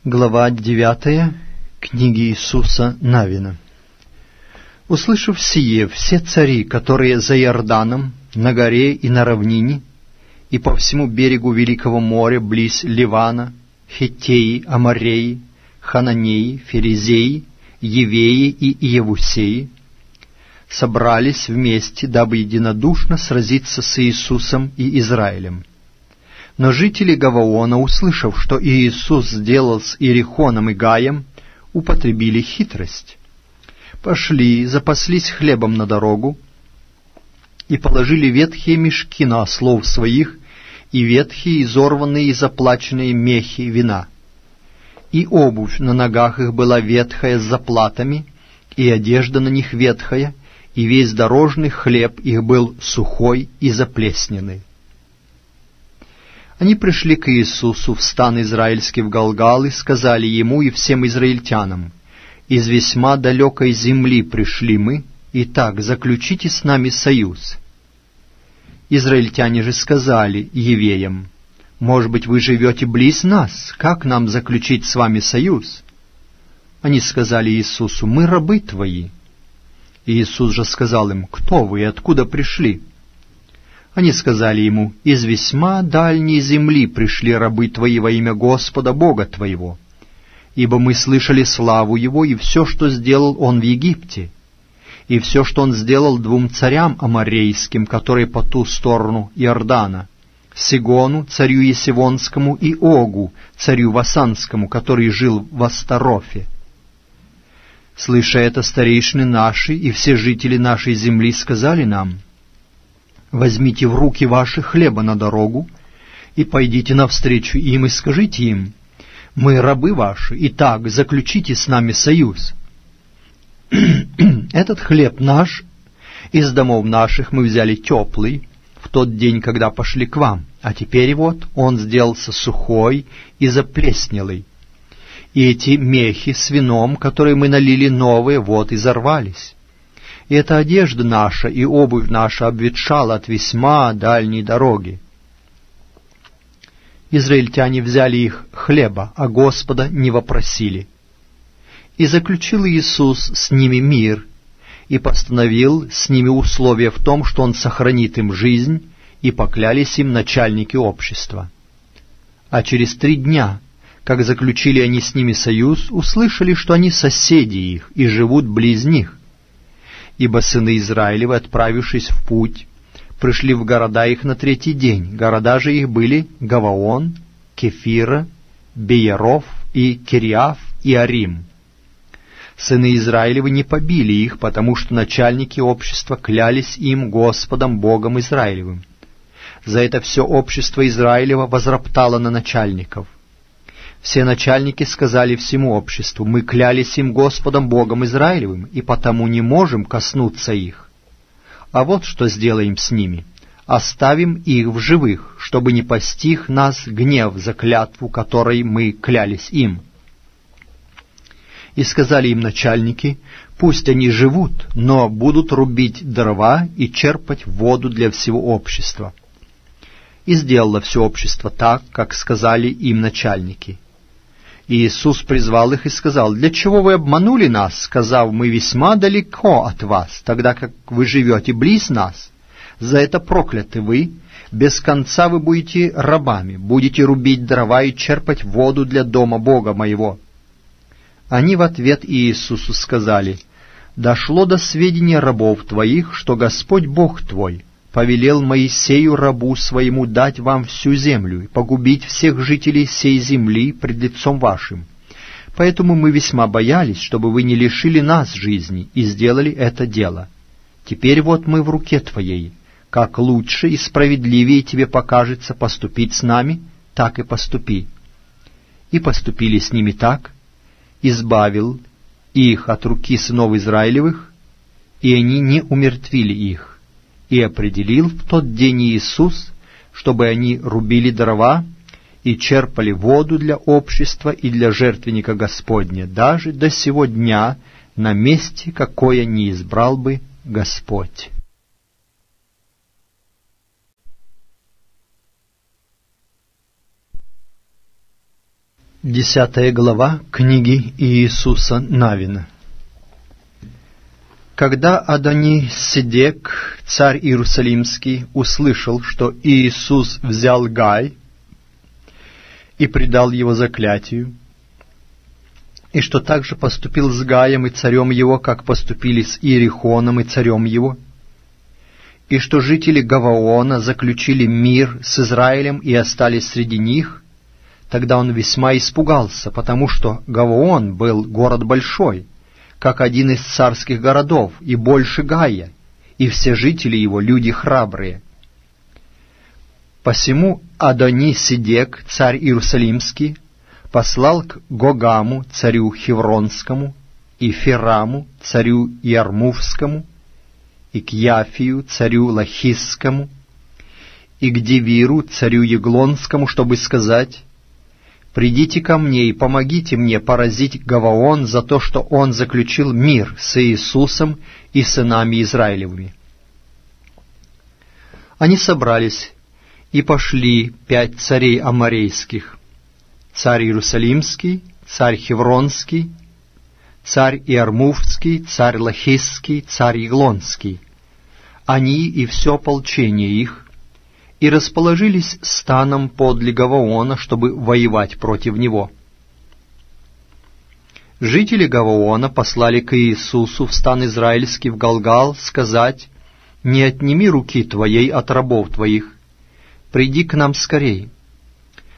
Глава 9 книги Иисуса Навина. Услышав сие, все цари, которые за Иорданом, на горе и на равнине, и по всему берегу Великого моря, близ Ливана, Хеттеи, Амореи, Хананеи, Ферезеи, Евеи и Иевусеи, собрались вместе, дабы единодушно сразиться с Иисусом и Израилем. Но жители Гаваона, услышав, что Иисус сделал с Иерихоном и Гаем, употребили хитрость. Пошли, запаслись хлебом на дорогу, и положили ветхие мешки на ослов своих, и ветхие, изорванные и заплаченные мехи вина. И обувь на ногах их была ветхая с заплатами, и одежда на них ветхая, и весь дорожный хлеб их был сухой и заплесненный. Они пришли к Иисусу в стан израильский в Галгал и сказали Ему и всем израильтянам: «Из весьма далекой земли пришли мы, итак, заключите с нами союз». Израильтяне же сказали евеям: «Может быть, вы живете близ нас, как нам заключить с вами союз?» Они сказали Иисусу: «Мы рабы твои». Иисус же сказал им: «Кто вы и откуда пришли?» Они сказали ему: «Из весьма дальней земли пришли рабы твои во имя Господа Бога твоего. Ибо мы слышали славу Его и все, что сделал Он в Египте, и все, что Он сделал двум царям аморейским, которые по ту сторону Иордана, Сигону, царю Есивонскому, и Огу, царю Васанскому, который жил в Астарофе». Слыша это, старейшины наши и все жители нашей земли сказали нам: «Возьмите в руки ваши хлеба на дорогу, и пойдите навстречу им, и скажите им: мы рабы ваши, итак, заключите с нами союз. Этот хлеб наш из домов наших мы взяли теплый в тот день, когда пошли к вам, а теперь вот он сделался сухой и заплеснелый. И эти мехи с вином, которые мы налили новые, вот изорвались. И эта одежда наша и обувь наша обветшала от весьма дальней дороги». Израильтяне взяли их хлеба, а Господа не вопросили. И заключил Иисус с ними мир, и постановил с ними условие в том, что Он сохранит им жизнь, и поклялись им начальники общества. А через 3 дня, как заключили они с ними союз, услышали, что они соседи их и живут близ них. Ибо сыны Израилевы, отправившись в путь, пришли в города их на 3-й день. Города же их были Гаваон, Кефира, Бееров и Кириаф и Арим. Сыны Израилевы не побили их, потому что начальники общества клялись им Господом Богом Израилевым. За это все общество Израилева возроптало на начальников. Все начальники сказали всему обществу: «Мы клялись им Господом Богом Израилевым, и потому не можем коснуться их. А вот что сделаем с ними: оставим их в живых, чтобы не постиг нас гнев за клятву, которой мы клялись им». И сказали им начальники: «Пусть они живут, но будут рубить дрова и черпать воду для всего общества». И сделало все общество так, как сказали им начальники. И Иисус призвал их и сказал: «Для чего вы обманули нас, сказав: мы весьма далеко от вас, тогда как вы живете близ нас? За это прокляты вы, без конца вы будете рабами, будете рубить дрова и черпать воду для дома Бога моего». Они в ответ Иисусу сказали: «Дошло до сведения рабов твоих, что Господь Бог твой повелел Моисею рабу своему дать вам всю землю и погубить всех жителей сей земли пред лицом вашим. Поэтому мы весьма боялись, чтобы вы не лишили нас жизни, и сделали это дело. Теперь вот мы в руке твоей. Как лучше и справедливее тебе покажется поступить с нами, так и поступи». И поступили с ними так, избавил их от руки сынов Израилевых, и они не умертвили их. И определил в тот день Иисус, чтобы они рубили дрова и черпали воду для общества и для жертвенника Господня, даже до сего дня, на месте, какое не избрал бы Господь. Десятая глава книги Иисуса Навина. Когда Адони-Седек, царь Иерусалимский, услышал, что Иисус взял Гай и предал его заклятию, и что также поступил с Гаем и царем его, как поступили с Иерихоном и царем его, и что жители Гаваона заключили мир с Израилем и остались среди них, тогда он весьма испугался, потому что Гаваон был город большой, как один из царских городов, и больше Гая, и все жители его люди храбрые. Посему Адони-Седек, царь Иерусалимский, послал к Гогаму, царю Хевронскому, и Фераму, царю Ярмувскому, и к Яфию, царю Лахисскому, и к Девиру, царю Еглонскому, чтобы сказать: «Придите ко мне и помогите мне поразить Гаваон за то, что он заключил мир с Иисусом и сынами Израилевыми». Они собрались, и пошли 5 царей аморейских: царь Иерусалимский, царь Хевронский, царь Иармувский, царь Лахисский, царь Еглонский, они и все ополчение их, и расположились станом подле Гаваона, чтобы воевать против него. Жители Гаваона послали к Иисусу в стан израильский в Галгал сказать: «Не отними руки твоей от рабов твоих, приди к нам скорей,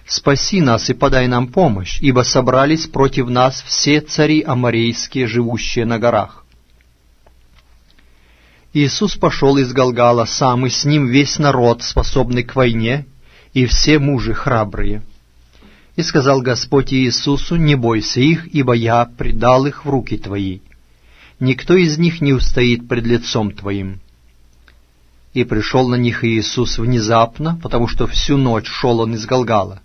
спаси нас и подай нам помощь, ибо собрались против нас все цари аморейские, живущие на горах». Иисус пошел из Галгала сам, и с ним весь народ, способный к войне, и все мужи храбрые. И сказал Господь Иисусу: «Не бойся их, ибо я предал их в руки твои. Никто из них не устоит пред лицом твоим». И пришел на них Иисус внезапно, потому что всю ночь шел он из Галгала.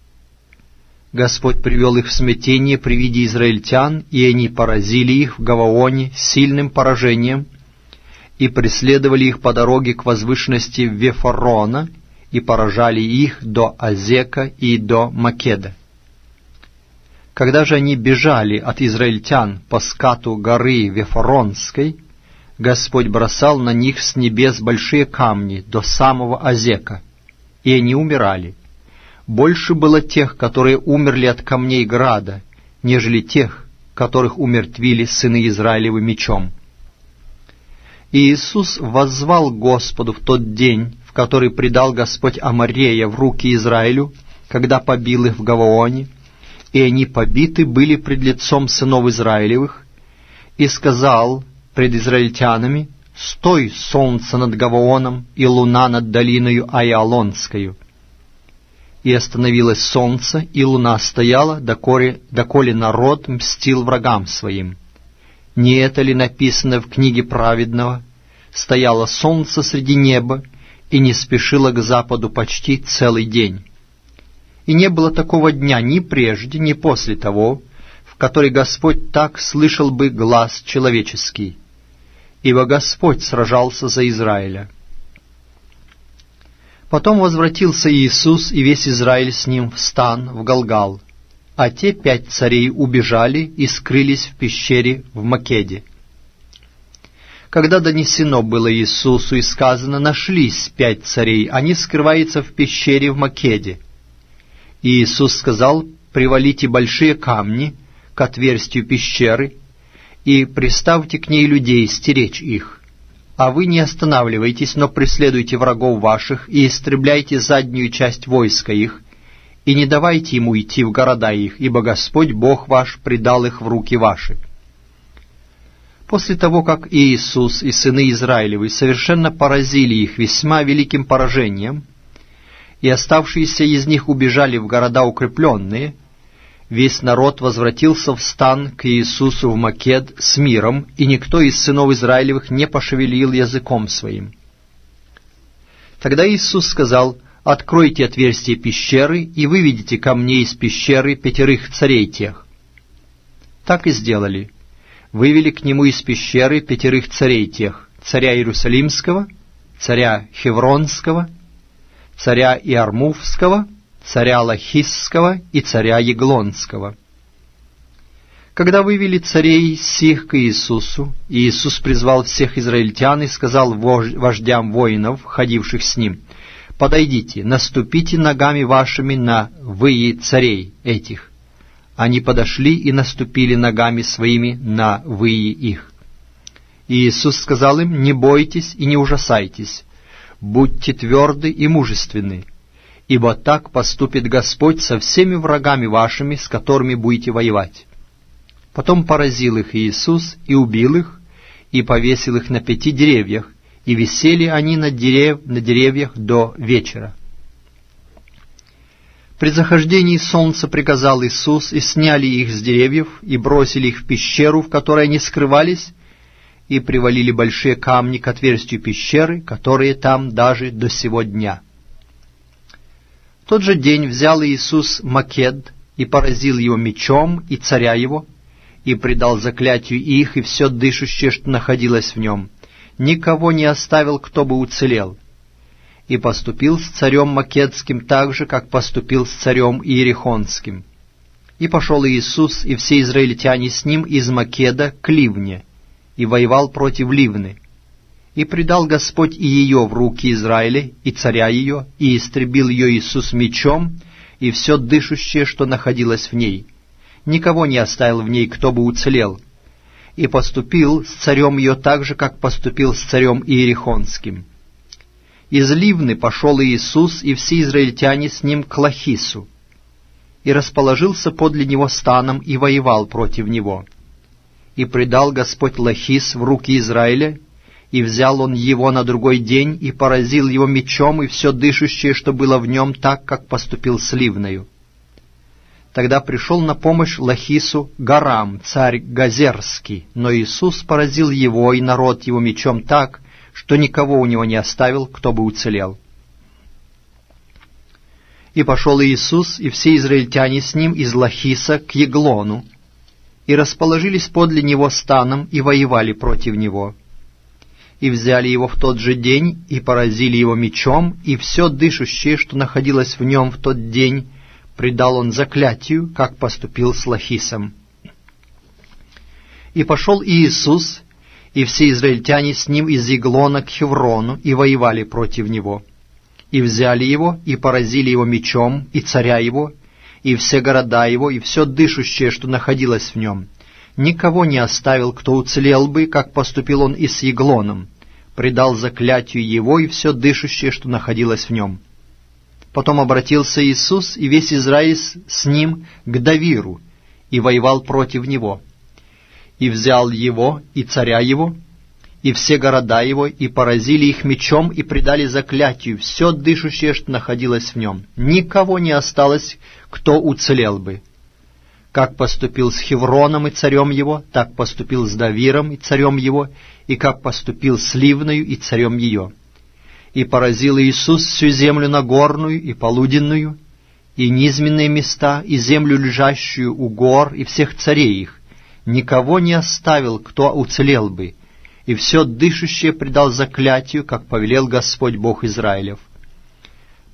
Господь привел их в смятение при виде израильтян, и они поразили их в Гаваоне сильным поражением, и преследовали их по дороге к возвышенности Вефорона, и поражали их до Азека и до Македа. Когда же они бежали от израильтян по скату горы Вефоронской, Господь бросал на них с небес большие камни до самого Азека, и они умирали. Больше было тех, которые умерли от камней града, нежели тех, которых умертвили сыны Израилевы мечом. И Иисус воззвал Господу в тот день, в который предал Господь Аморея в руки Израилю, когда побил их в Гаваоне, и они побиты были пред лицом сынов Израилевых, и сказал пред израильтянами: «Стой, солнце над Гаваоном и луна над долиною Аиалонскою». И остановилось солнце, и луна стояла, доколе народ мстил врагам своим. Не это ли написано в книге праведного? Стояло солнце среди неба, и не спешило к западу почти целый день. И не было такого дня ни прежде, ни после того, в который Господь так слышал бы глас человеческий, ибо Господь сражался за Израиля. Потом возвратился Иисус и весь Израиль с ним в стан в Галгал, а те 5 царей убежали и скрылись в пещере в Македе. Когда донесено было Иисусу и сказано: «Нашлись 5 царей, они скрываются в пещере в Македе», и Иисус сказал: «Привалите большие камни к отверстию пещеры и приставьте к ней людей стеречь их. А вы не останавливайтесь, но преследуйте врагов ваших и истребляйте заднюю часть войска их, и не давайте ему идти в города их, ибо Господь Бог ваш предал их в руки ваши». После того, как Иисус и сыны Израилевы совершенно поразили их весьма великим поражением, и оставшиеся из них убежали в города укрепленные, весь народ возвратился в стан к Иисусу в Макед с миром, и никто из сынов Израилевых не пошевелил языком своим. Тогда Иисус сказал: «Откройте отверстие пещеры, и выведите ко мне из пещеры 5 царей тех». Так и сделали. Вывели к нему из пещеры 5 царей тех: царя Иерусалимского, царя Хевронского, царя Иармувского, царя Лахисского и царя Еглонского. Когда вывели царей сих к Иисусу, Иисус призвал всех израильтян и сказал вождям воинов, ходивших с ним: «Подойдите, наступите ногами вашими на выи царей этих». Они подошли и наступили ногами своими на выи их. И Иисус сказал им: «Не бойтесь и не ужасайтесь, будьте тверды и мужественны, ибо так поступит Господь со всеми врагами вашими, с которыми будете воевать». Потом поразил их Иисус и убил их, и повесил их на 5 деревьях, и висели они на деревьях до вечера. При захождении солнца приказал Иисус, и сняли их с деревьев, и бросили их в пещеру, в которой они скрывались, и привалили большие камни к отверстию пещеры, которые там даже до сего дня. В тот же день взял Иисус Макед и поразил его мечом и царя его, и предал заклятию их и все дышащее, что находилось в нем. Никого не оставил, кто бы уцелел. И поступил с царем Македским так же, как поступил с царем Иерихонским. И пошел Иисус и все израильтяне с ним из Македа к Ливне, и воевал против Ливны. И предал Господь и ее в руки Израиля, и царя ее, и истребил ее Иисус мечом, и все дышащее, что находилось в ней. Никого не оставил в ней, кто бы уцелел. И поступил с царем ее так же, как поступил с царем Иерихонским. Из Ливны пошел Иисус и все израильтяне с ним к Лахису, и расположился подле него станом, и воевал против него. И предал Господь Лахис в руки Израиля, и взял он его на другой день, и поразил его мечом, и все дышащее, что было в нем, так, как поступил с Ливною. Тогда пришел на помощь Лахису Гарам, царь Газерский, но Иисус поразил его и народ его мечом так, что никого у него не оставил, кто бы уцелел. И пошел Иисус и все израильтяне с ним из Лахиса к Еглону, и расположились подле него станом, и воевали против него. И взяли его в тот же день, и поразили его мечом, и все дышащее, что находилось в нем в тот день, предал он заклятию, как поступил с Лахисом. И пошел Иисус, и все израильтяне с ним из Еглона к Хеврону, и воевали против него. И взяли его, и поразили его мечом, и царя его, и все города его, и все дышащее, что находилось в нем. Никого не оставил, кто уцелел бы, как поступил он и с Еглоном, предал заклятию его и все дышащее, что находилось в нем. Потом обратился Иисус и весь Израиль с ним к Давиру, и воевал против него. И взял его, и царя его, и все города его, и поразили их мечом, и предали заклятию все дышащее, что находилось в нем. Никого не осталось, кто уцелел бы. Как поступил с Хевроном и царем его, так поступил с Давиром и царем его, и как поступил с Ливною и царем ее. И поразил Иисус всю землю нагорную и полуденную, и низменные места, и землю, лежащую у гор, и всех царей их. Никого не оставил, кто уцелел бы, и все дышащее предал заклятию, как повелел Господь Бог Израилев.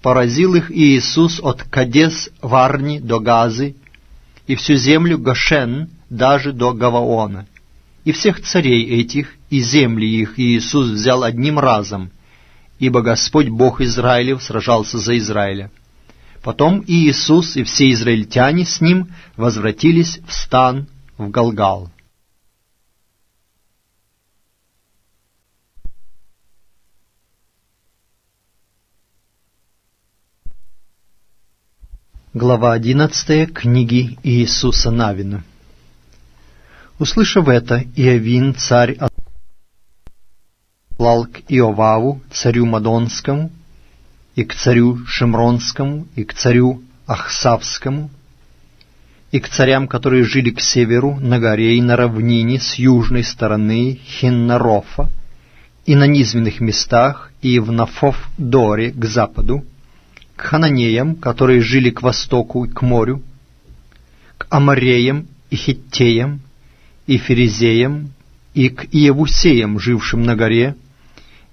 Поразил их Иисус от Кадес-Варни до Газы, и всю землю Гошен даже до Гаваона. И всех царей этих, и земли их Иисус взял одним разом, ибо Господь Бог Израилев сражался за Израиля. Потом Иисус и все израильтяне с ним возвратились в стан в Галгал. Глава 11 книги Иисуса Навина. Услышав это, Иовин, царь, отослал к Иоваву, царю Мадонскому, и к царю Шимронскому, и к царю Ахсавскому, и к царям, которые жили к северу, на горе и на равнине с южной стороны Хиннарофа, и на низменных местах, и в Нафов-Доре к западу, к хананеям, которые жили к востоку и к морю, к амореям и хиттеям, и ферезеям, и к иевусеям, жившим на горе,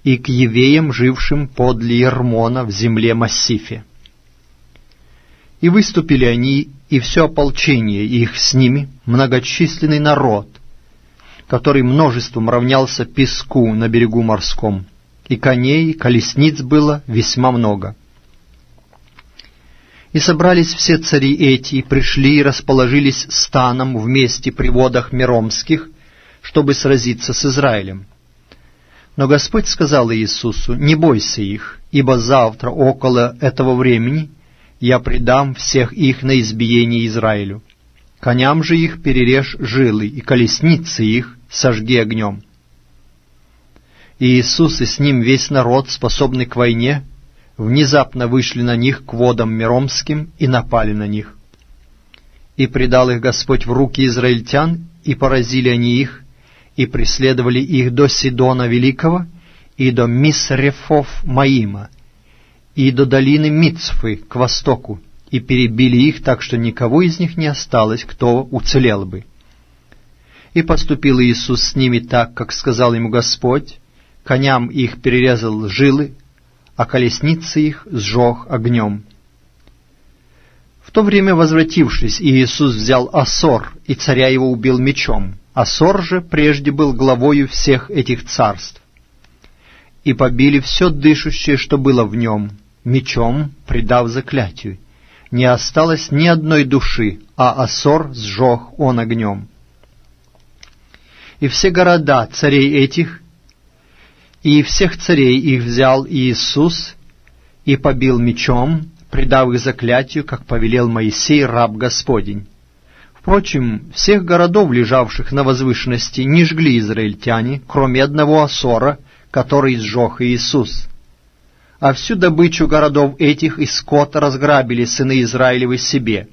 и к евеям, жившим подле Ермона в земле Массифе. И выступили они, и все ополчение их с ними, многочисленный народ, который множеством равнялся песку на берегу морском, и коней, и колесниц было весьма много. И собрались все цари эти, и пришли, и расположились станом вместе при водах Меромских, чтобы сразиться с Израилем. Но Господь сказал Иисусу: «Не бойся их, ибо завтра около этого времени я предам всех их на избиение Израилю. Коням же их перережь жилы, и колесницы их сожги огнем». И Иисус и с ним весь народ, способный к войне, внезапно вышли на них к водам Меромским и напали на них. И предал их Господь в руки израильтян, и поразили они их, и преследовали их до Сидона Великого, и до Мисрефов-Маима, и до долины Мицфы к востоку, и перебили их так, что никого из них не осталось, кто уцелел бы. И поступил Иисус с ними так, как сказал ему Господь, коням их перерезал жилы, а колесницы их сжег огнем. В то время, возвратившись, Иисус взял Асор, и царя его убил мечом. Асор же прежде был главою всех этих царств. И побили все дышащее, что было в нем, мечом, предав заклятию. Не осталось ни одной души, а Асор сжег он огнем. И все города царей этих, и всех царей их взял Иисус и побил мечом, предав их заклятию, как повелел Моисей, раб Господень. Впрочем, всех городов, лежавших на возвышенности, не жгли израильтяне, кроме одного Асора, который сжег Иисус. А всю добычу городов этих и скот разграбили сыны Израилевы себе.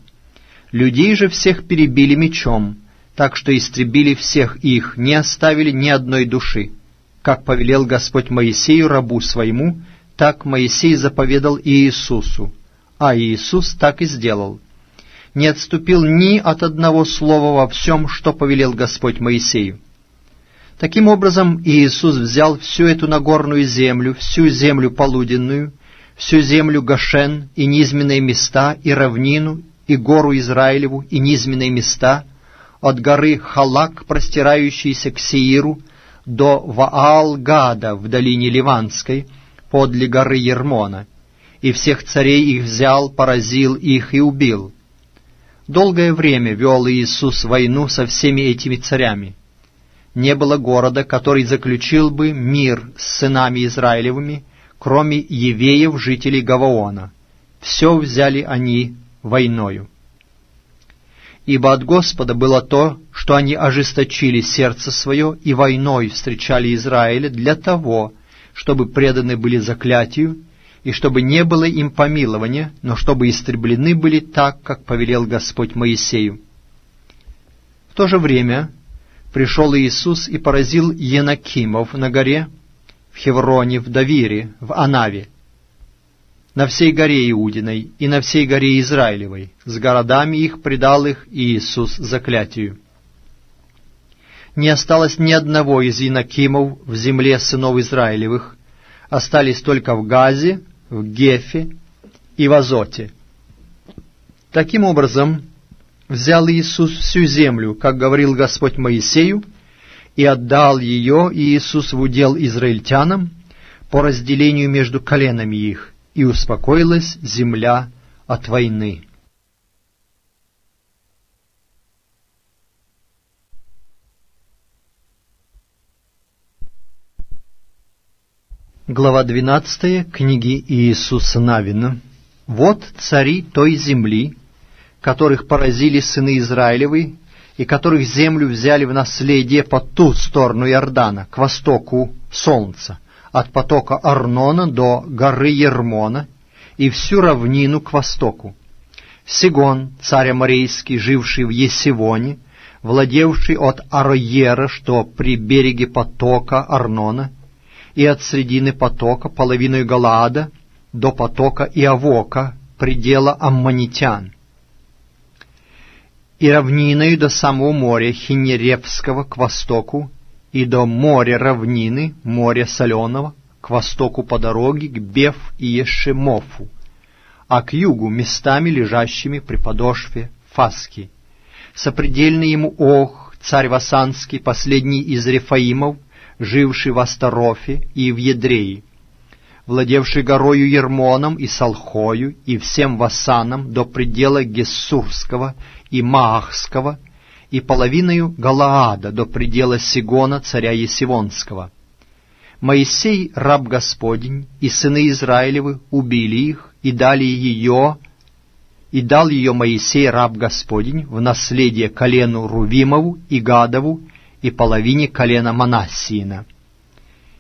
Людей же всех перебили мечом, так что истребили всех их, не оставили ни одной души. Как повелел Господь Моисею, рабу своему, так Моисей заповедал и Иисусу, а Иисус так и сделал. Не отступил ни от одного слова во всем, что повелел Господь Моисею. Таким образом, Иисус взял всю эту нагорную землю, всю землю полуденную, всю землю Гошен и низменные места, и равнину, и гору Израилеву, и низменные места, от горы Халак, простирающейся к Сеиру, до Ваал-Гада в долине Ливанской, подле горы Ермона, и всех царей их взял, поразил их и убил. Долгое время вел Иисус войну со всеми этими царями. Не было города, который заключил бы мир с сынами Израилевыми, кроме евеев, жителей Гаваона. Все взяли они войною. Ибо от Господа было то, что они ожесточили сердце свое и войной встречали Израиля для того, чтобы преданы были заклятию, и чтобы не было им помилования, но чтобы истреблены были так, как повелел Господь Моисею. В то же время пришел Иисус и поразил Енакимов на горе, в Хевроне, в Давире, в Анаве, на всей горе Иудиной и на всей горе Израилевой, с городами их предал их Иисус заклятию. Не осталось ни одного из Енакимов в земле сынов Израилевых, остались только в Газе, в Гефе и в Азоте. Таким образом, взял Иисус всю землю, как говорил Господь Моисею, и отдал ее Иисус в удел израильтянам по разделению между коленами их, и успокоилась земля от войны. Глава 12 книги Иисуса Навина. Вот цари той земли, которых поразили сыны Израилевы, и которых землю взяли в наследие по ту сторону Иордана, к востоку солнца, от потока Арнона до горы Ермона, и всю равнину к востоку. Сигон, царь Аморейский, живший в Есивоне, владевший от Ароера, что при береге потока Арнона, и от средины потока половиной Галаада до потока Иавока, предела аммонитян, и равниною до самого моря Хинеревского к востоку, и до моря равнины, моря соленого, к востоку по дороге к Беф и Ешемофу, а к югу местами, лежащими при подошве Фаски. Сопредельный ему Ох, царь Васанский, последний из Рефаимов, живший в Астарофе и в Едрее, владевший горою Ермоном и Салхою и всем Васаном до предела Гессурского и Маахского, и половиною Галаада до предела Сигона, царя Есивонского. Моисей, раб Господень, и сыны Израилевы убили их, и дал ее Моисей, раб Господень, в наследие колену Рувимову и Гадову, и половине колена Манассиина.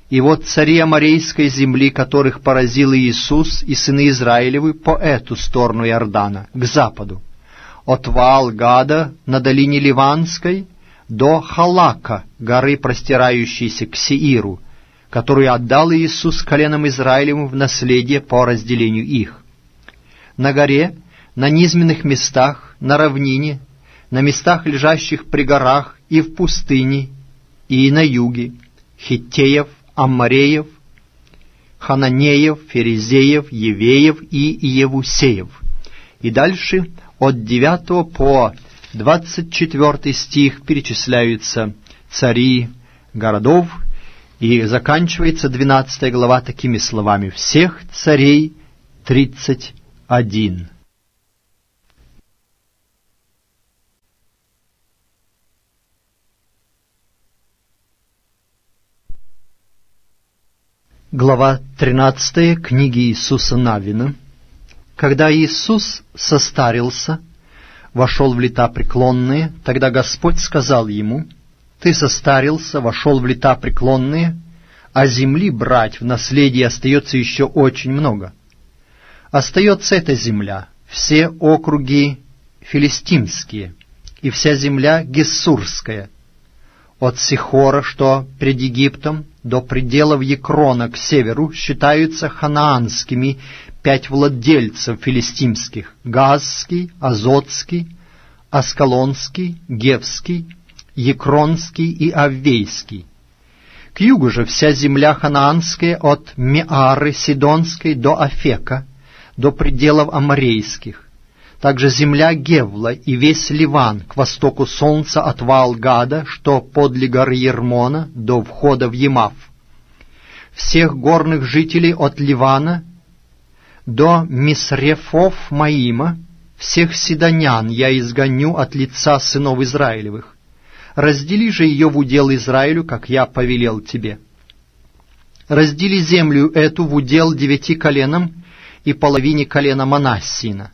И вот цари Аморейской земли, которых поразил Иисус и сыны Израилевы по эту сторону Иордана, к западу, от Ваал-Гада на долине Ливанской до Халака, горы, простирающейся к Сеиру, которую отдал Иисус коленам Израилевым в наследие по разделению их. На горе, на низменных местах, на равнине, на местах, лежащих при горах, и в пустыне, и на юге, Хиттеев, Аммореев, Хананеев, Ферезеев, Евеев и Иевусеев. И дальше от 9 по 24 стих перечисляются цари городов, и заканчивается 12 глава такими словами: «Всех царей 31». Глава 13 книги Иисуса Навина. Когда Иисус состарился, вошел в лета преклонные, тогда Господь сказал ему: «Ты состарился, вошел в лета преклонные, а земли брать в наследие остается еще очень много. Остается эта земля, все округи филистимские, и вся земля гессурская, от Сихора, что пред Египтом, до пределов Екрона к северу считаются ханаанскими 5 владельцев филистимских: Газский, Азотский, Аскалонский, Гевский, Екронский и Аввейский. К югу же вся земля ханаанская от Меары Сидонской до Афека, до пределов Аморейских, также земля Гевла и весь Ливан к востоку солнца от Ваал-Гада, что подле горы Ермона, до входа в Емав, всех горных жителей от Ливана до Мисрефов Маима, всех сидонян я изгоню от лица сынов Израилевых. Раздели же ее в удел Израилю, как я повелел тебе. Раздели землю эту в удел 9 коленам и половине колена Манассина,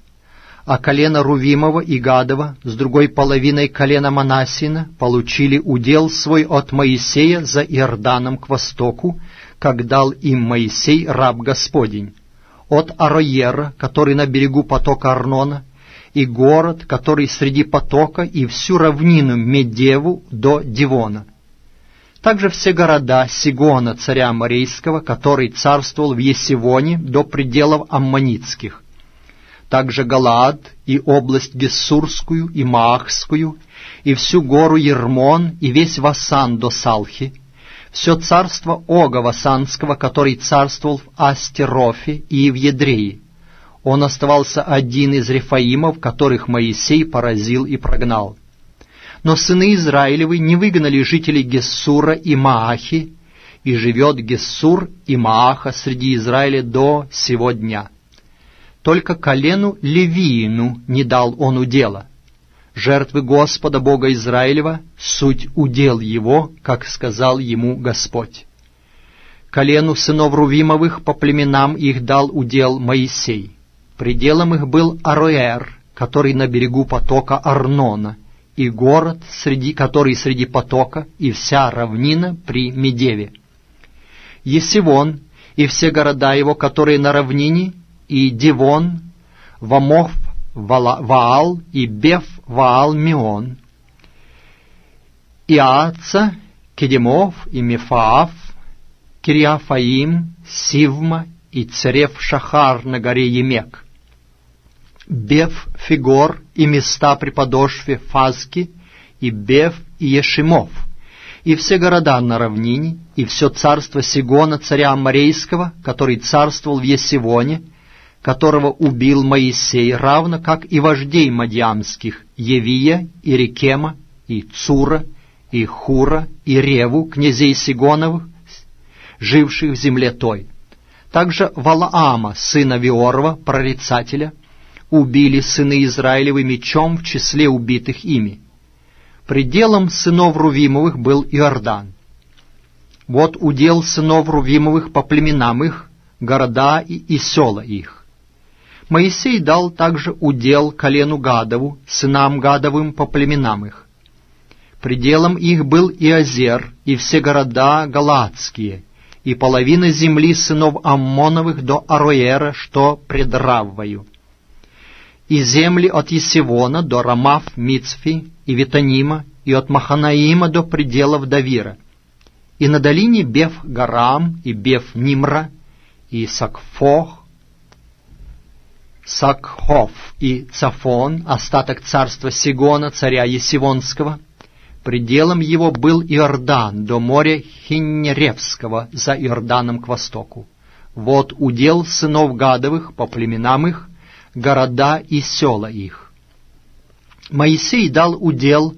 а колено Рувимова и Гадова с другой половиной колена Манассина получили удел свой от Моисея за Иорданом к востоку, как дал им Моисей, раб Господень, от Ароера, который на берегу потока Арнона, и город, который среди потока, и всю равнину Медеву до Дивона. Также все города Сигона, царя Аморейского, который царствовал в Есивоне до пределов Аммонитских. Также Галаад и область Гессурскую и Маахскую, и всю гору Ермон, и весь Васан до Салхи, все царство Ога Васанского, который царствовал в Астерофе и в Едрее. Он оставался один из Рефаимов, которых Моисей поразил и прогнал. Но сыны Израилевы не выгнали жителей Гессура и Маахи, и живет Гессур и Мааха среди Израиля до сего дня. Только колену Левиину не дал он удела. Жертвы Господа Бога Израилева — суть удел его, как сказал ему Господь. Колену сынов Рувимовых по племенам их дал удел Моисей. Пределом их был Ароэр, который на берегу потока Арнона, и город, который среди потока, и вся равнина при Медеве. Есивон и все города его, которые на равнине, и Дивон, Вамов, Ваал и Беф Ваал-Меон, Иаца, Кедемов и Мефаав, Кириафаим, Сивма и Церев-Шахар на горе Емек, Беф-Фигор и места при подошве Фазки, и Беф и Ешимов, и все города на равнине, и все царство Сигона, царя Аморейского, который царствовал в Есивоне, которого убил Моисей, равно как и вождей мадьямских, Евия и Рекема, и Цура, и Хура, и Реву, князей Сигоновых, живших в земле той. Также Валаама, сына Виорова, прорицателя, убили сыны Израилевы мечом в числе убитых ими. Пределом сынов Рувимовых был Иордан. Вот удел сынов Рувимовых по племенам их, города и села их. Моисей дал также удел колену Гадову, сынам Гадовым по племенам их. Пределом их был Иозер и все города галаадские, и половина земли сынов Аммоновых до Ароера, что пред Раввою, и земли от Есивона до Рамав-Мицфи и Витанима, и от Маханаима до пределов Давира, и на долине Беф-Гарам и Беф-Нимра, и Сакхов и Цафон, остаток царства Сигона, царя Есивонского. Пределом его был Иордан до моря Хиннеревского за Иорданом к востоку. Вот удел сынов Гадовых по племенам их, города и села их. Моисей дал удел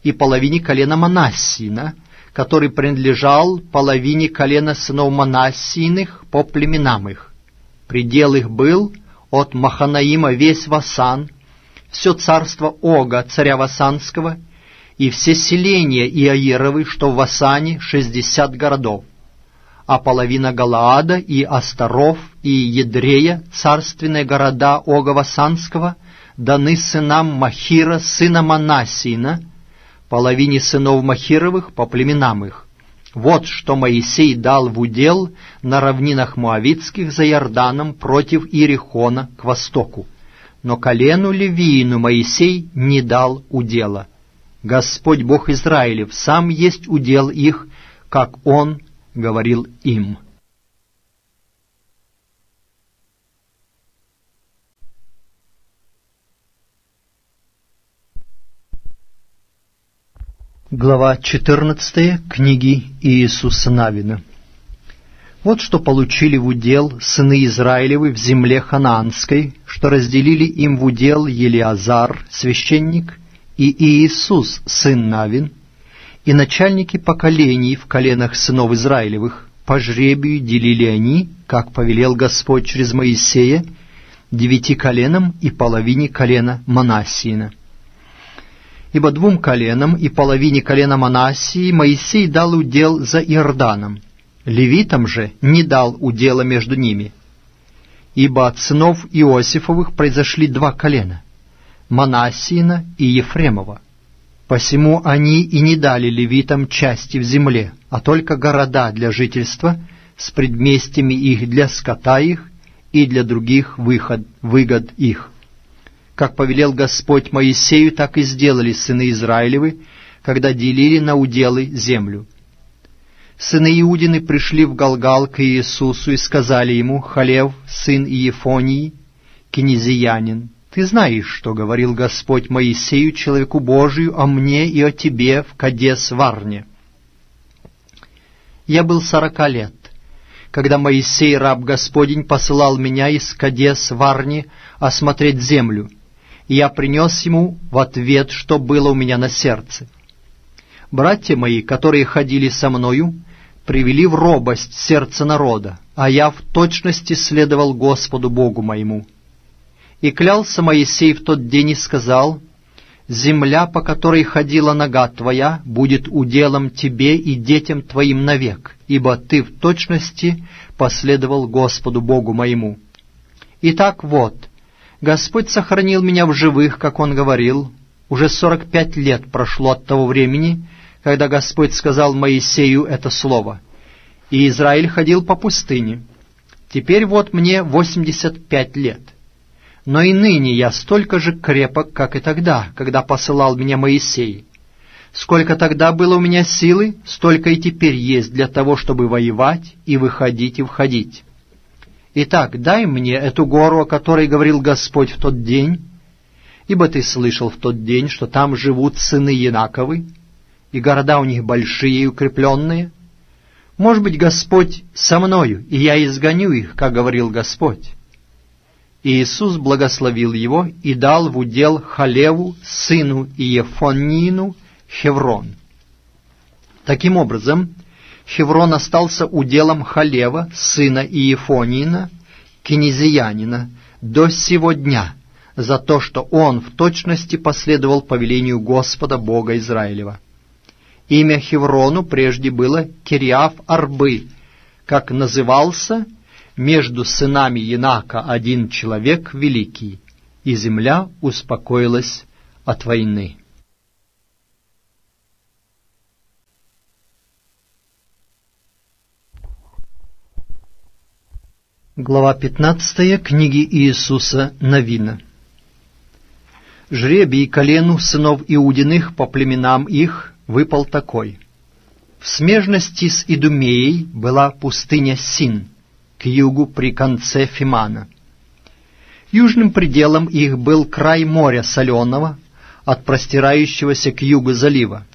и половине колена Манассина, который принадлежал половине колена сынов Манассиных по племенам их. Предел их был от Маханаима весь Васан, все царство Ога, царя Васанского, и все селения Иаировы, что в Васане, 60 городов, а половина Галаада и Астаров и Едрея, царственные города Ога Васанского, даны сынам Махира, сына Манассина, половине сынов Махировых по племенам их. Вот что Моисей дал в удел на равнинах Моавитских за Иорданом против Иерихона к востоку. Но колену Левиину Моисей не дал удела. Господь Бог Израилев сам есть удел их, как Он говорил им. Глава 14 книги Иисуса Навина. Вот что получили в удел сыны Израилевы в земле ханаанской, что разделили им в удел Елиазар, священник, и Иисус, сын Навин, и начальники поколений в коленах сынов Израилевых. По жребию делили они, как повелел Господь через Моисея, 9 коленам и половине колена Манассиина. Ибо 2 коленам и половине колена Манассии Моисей дал удел за Иорданом, левитам же не дал удела между ними. Ибо от сынов Иосифовых произошли 2 колена, Манассиина и Ефремова. Посему они и не дали левитам части в земле, а только города для жительства с предместьями их для скота их и для других выгод их. Как повелел Господь Моисею, так и сделали сыны Израилевы, когда делили на уделы землю. Сыны Иудины пришли в Галгал к Иисусу и сказали ему: «Халев, сын Иефонии, кенезиянин, ты знаешь, что говорил Господь Моисею, человеку Божию, о мне и о тебе в Кадес-Варне. Я был 40 лет, когда Моисей, раб Господень, посылал меня из Кадес-Варни осмотреть землю, и я принес ему в ответ, что было у меня на сердце. Братья мои, которые ходили со мною, привели в робость сердце народа, а я в точности следовал Господу Богу моему. И клялся Моисей в тот день и сказал: «Земля, по которой ходила нога твоя, будет уделом тебе и детям твоим навек, ибо ты в точности последовал Господу Богу моему». Итак, вот, Господь сохранил меня в живых, как Он говорил. Уже 45 лет прошло от того времени, когда Господь сказал Моисею это слово, и Израиль ходил по пустыне. Теперь вот мне 85 лет. Но и ныне я столько же крепок, как и тогда, когда посылал меня Моисей. Сколько тогда было у меня силы, столько и теперь есть для того, чтобы воевать и выходить и входить. Итак, дай мне эту гору, о которой говорил Господь в тот день, ибо ты слышал в тот день, что там живут сыны Янаковы, и города у них большие и укрепленные. Может быть, Господь со мною, и я изгоню их, как говорил Господь». И Иисус благословил его и дал в удел Халеву, сыну Иефонину, Хеврон. Таким образом, Хеврон остался уделом Халева, сына Иефонина, кенезиянина, до сего дня, за то, что он в точности последовал повелению Господа Бога Израилева. Имя Хеврону прежде было Кириаф-Арбы, как назывался между сынами Янака один человек великий, и земля успокоилась от войны. Глава 15 книги Иисуса Навина. Жребий колену сынов Иудиных по племенам их выпал такой. В смежности с Идумеей была пустыня Син, к югу при конце Фимана. Южным пределом их был край моря соленого, от простирающегося к югу залива.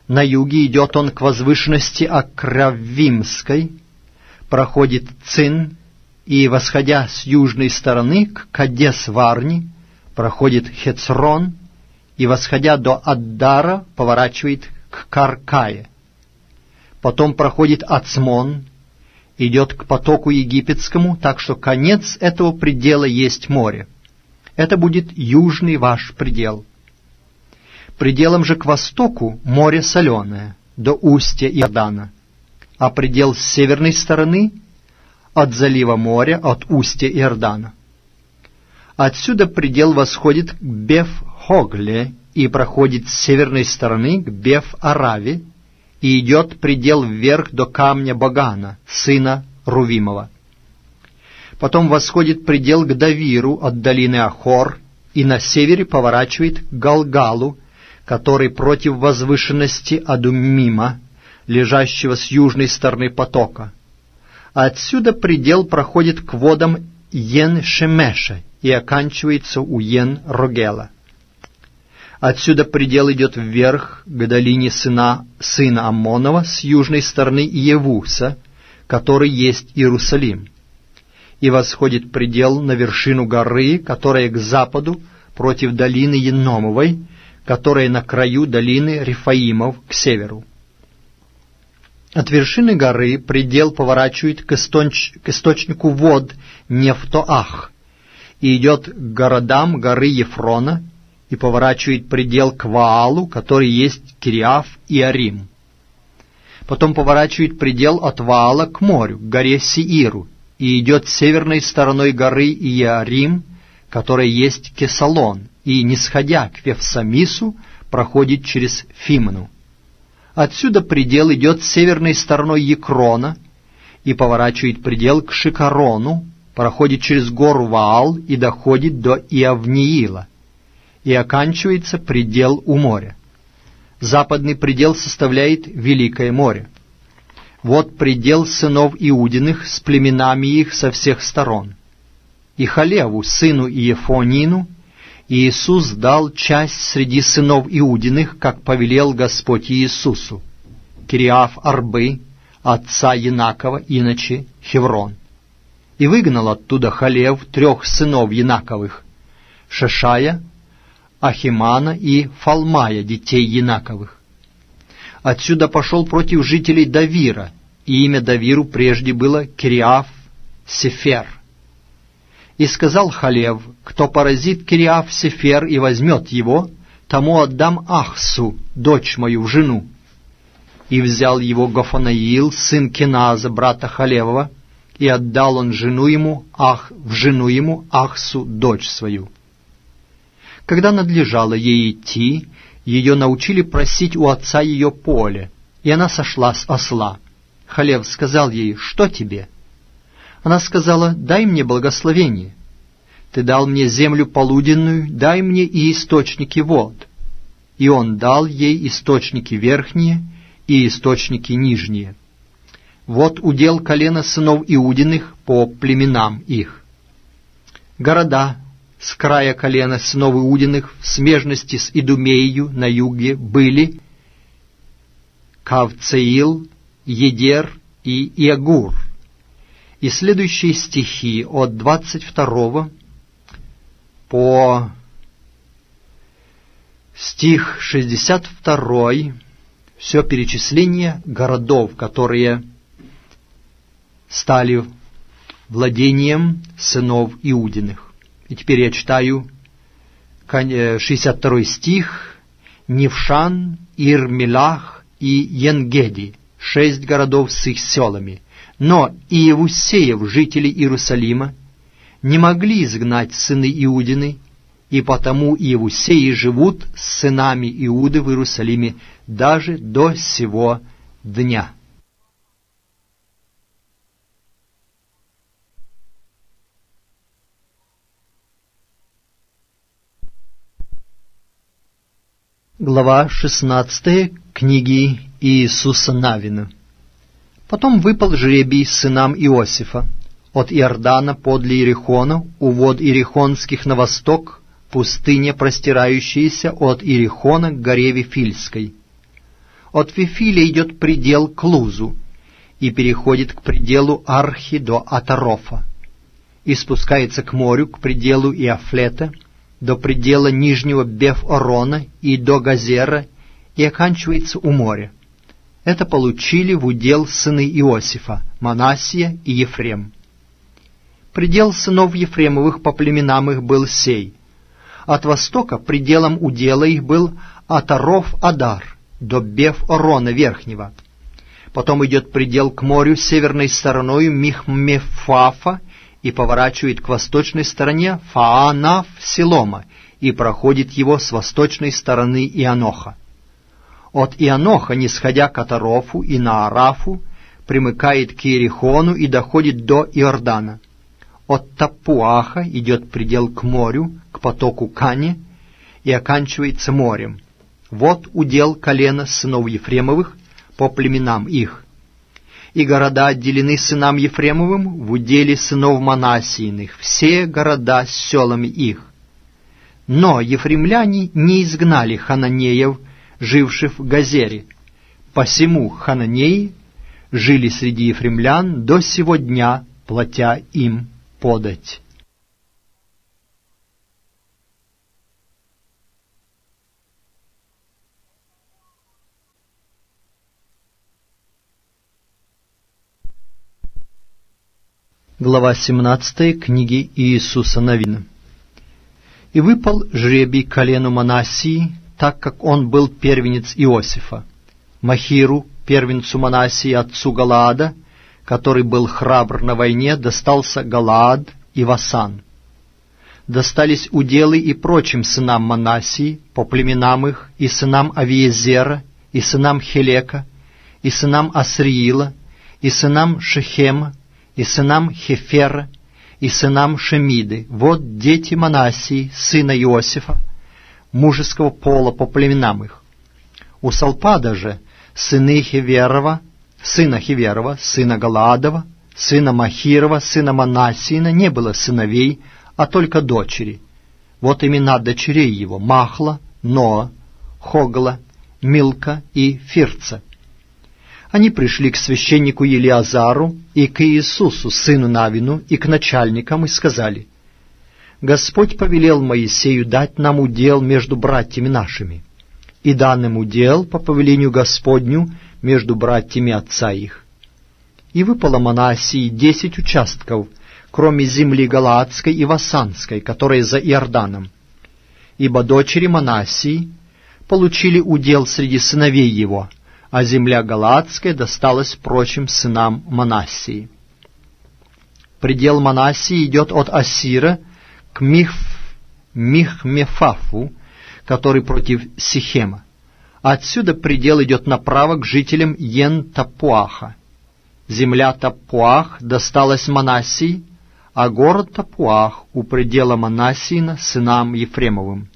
На юге идет он к возвышенности Акравимской, проходит Цин, и, восходя с южной стороны к Кадес-Варни, проходит Хецрон, и, восходя до Аддара, поворачивает к Каркае. Потом проходит Ацмон, идет к потоку египетскому, так что конец этого предела есть море. Это будет южный ваш предел. Пределом же к востоку море соленое, до устья Иордана, а предел с северной стороны от залива моря, от устья Иордана. Отсюда предел восходит к Беф-Хогле и проходит с северной стороны к Беф-Араве, и идет предел вверх до камня Багана, сына Рувимова. Потом восходит предел к Давиру от долины Ахор, и на севере поворачивает к Галгалу, который против возвышенности Адуммима, лежащего с южной стороны потока. Отсюда предел проходит к водам Йен-Шемеша и оканчивается у Йен-Рогела. Отсюда предел идет вверх к долине сына Аммонова с южной стороны Иевуса, который есть Иерусалим, и восходит предел на вершину горы, которая к западу против долины Еномовой, которая на краю долины Рефаимов к северу. От вершины горы предел поворачивает к источнику вод Нефтоах и идет к городам горы Ефрона, и поворачивает предел к Ваалу, который есть Кириаф и Арим. Потом поворачивает предел от Ваала к морю, к горе Сеиру, и идет северной стороной горы Иарим, которая есть Кесалон, и, нисходя к Вефсамису, проходит через Фимну. Отсюда предел идет северной стороной Екрона, и поворачивает предел к Шикарону, проходит через гору Ваал и доходит до Иавниила, и оканчивается предел у моря. Западный предел составляет Великое море. Вот предел сынов Иудиных с племенами их со всех сторон. И Халеву, сыну Иефонину, Иисус дал часть среди сынов Иудиных, как повелел Господь Иисусу, Кириаф-Арбы, отца Янакова, иначе Хеврон. И выгнал оттуда Халев 3 сынов Янаковых, Шешая, Ахимана и Фалмая, детей Янаковых. Отсюда пошел против жителей Давира, и имя Давиру прежде было Кириаф-Сефер. И сказал Халев: кто поразит Кириаф-Сефер и возьмет его, тому отдам Ахсу, дочь мою, в жену. И взял его Гофанаил, сын Кеназа, брата Халевова, и отдал он в жену ему Ахсу, дочь свою. Когда надлежало ей идти, ее научили просить у отца ее поле, и она сошла с осла. Халев сказал ей: что тебе? Она сказала: дай мне благословение. Ты дал мне землю полуденную, дай мне и источники вод. И он дал ей источники верхние и источники нижние. Вот удел колена сынов Иудиных по племенам их. Города с края колена сынов Иудиных в смежности с Идумею на юге были Кавцеил, Едер и Иагур. И следующие стихи от 22 по стих 62, все перечисление городов, которые стали владением сынов Иудиных. И теперь я читаю 62 стих. Нившан, Ир-Мелах и Енгеди, 6 городов с их селами. Но Иевусеев, жители Иерусалима, не могли изгнать сыны Иудины, и потому Иевусеи живут с сынами Иуды в Иерусалиме даже до сего дня. Глава 16 книги Иисуса Навина. Потом выпал жребий сынам Иосифа от Иордана подле Иерихона, у вод Иерихонских на восток, пустыня, простирающаяся от Иерихона к горе Вифильской. От Вифиля идет предел к Лузу и переходит к пределу Архи до Атарофа, и спускается к морю, к пределу Иафлета, до предела нижнего Беф-Орона и до Газера, и оканчивается у моря. Это получили в удел сыны Иосифа, Манассия и Ефрем. Предел сынов Ефремовых по племенам их был сей. От востока пределом удела их был Атаров-Адар, до Беф-Орона верхнего. Потом идет предел к морю северной стороною Михмефафа, и поворачивает к восточной стороне Фаанав-Силома, и проходит его с восточной стороны Ианоха. От Ианоха, нисходя к Атарофу и Наарафу, примыкает к Иерихону и доходит до Иордана. От Тапуаха идет предел к морю, к потоку Кане, и оканчивается морем. Вот удел колена сынов Ефремовых по племенам их. И города отделены сынам Ефремовым в уделе сынов Манассииных, все города с селами их. Но ефремляне не изгнали хананеев, живших в Газере. Посему хананеи жили среди ефремлян до сего дня, платя им подать. Глава 17 книги Иисуса Навина. «И выпал жребий колену Манассии, так как он был первенец Иосифа, Махиру, первенцу Манассии, отцу Галаада, который был храбр на войне, достался Галаад и Васан. Достались уделы и прочим сынам Манассии, по племенам их, и сынам Авиезера, и сынам Хелека, и сынам Асриила, и сынам Шехема, и сынам Хефера, и сынам Шемиды. Вот дети Манассии, сына Иосифа, мужеского пола по племенам их. У Салпада же сына Хеверова, сына Галаадова, сына Махирова, сына Манассиина не было сыновей, а только дочери. Вот имена дочерей его: Махла, Ноа, Хогла, Милка и Фирца. Они пришли к священнику Елиазару и к Иисусу, сыну Навину, и к начальникам, и сказали: «Господь повелел Моисею дать нам удел между братьями нашими, и дан им удел по повелению Господню между братьями отца их. И выпало Манассии 10 участков, кроме земли Галаадской и Васанской, которые за Иорданом. Ибо дочери Манассии получили удел среди сыновей его, а земля Галаадская досталась прочим сынам Манассии. Предел Манассии идет от Ассира к Михмефафу, который против Сихема. Отсюда предел идет направо к жителям Йен-Тапуаха. Земля Тапуах досталась Манассии, а город Тапуах у предела Манассиина сынам Ефремовым.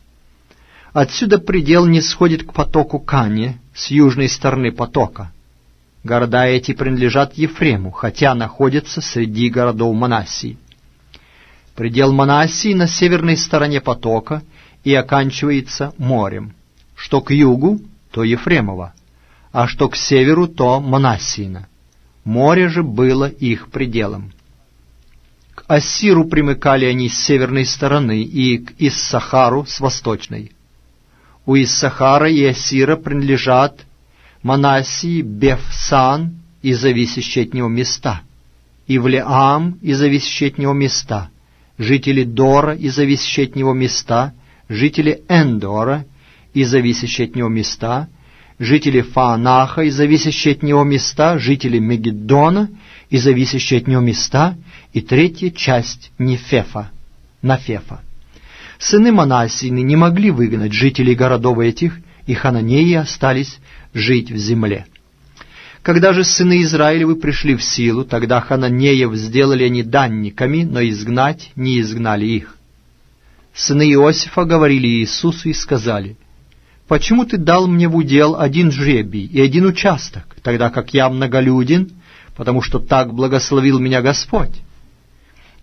Отсюда предел не сходит к потоку Кане с южной стороны потока. Города эти принадлежат Ефрему, хотя находятся среди городов Манассии. Предел Манассии на северной стороне потока и оканчивается морем. Что к югу, то Ефремово, а что к северу, то Манассиина. Море же было их пределом. К Ассиру примыкали они с северной стороны и к Иссахару с восточной. У Иссахара и Ассира принадлежат Манассии, Бефсан и зависящие от него места, Ивлеам и зависящие от него места, жители Дора и зависящие от него места, жители Эндора и зависящие от него места, жители Фаанаха и зависящие от него места, жители Мегиддона и зависящие от него места, и третья часть Нафефа. Сыны Манассины не могли выгнать жителей городов этих, и хананеи остались жить в земле. Когда же сыны Израилевы пришли в силу, тогда хананеев сделали они данниками, но изгнать не изгнали их. Сыны Иосифа говорили Иисусу и сказали: «Почему ты дал мне в удел один жребий и один участок, тогда как я многолюден, потому что так благословил меня Господь?»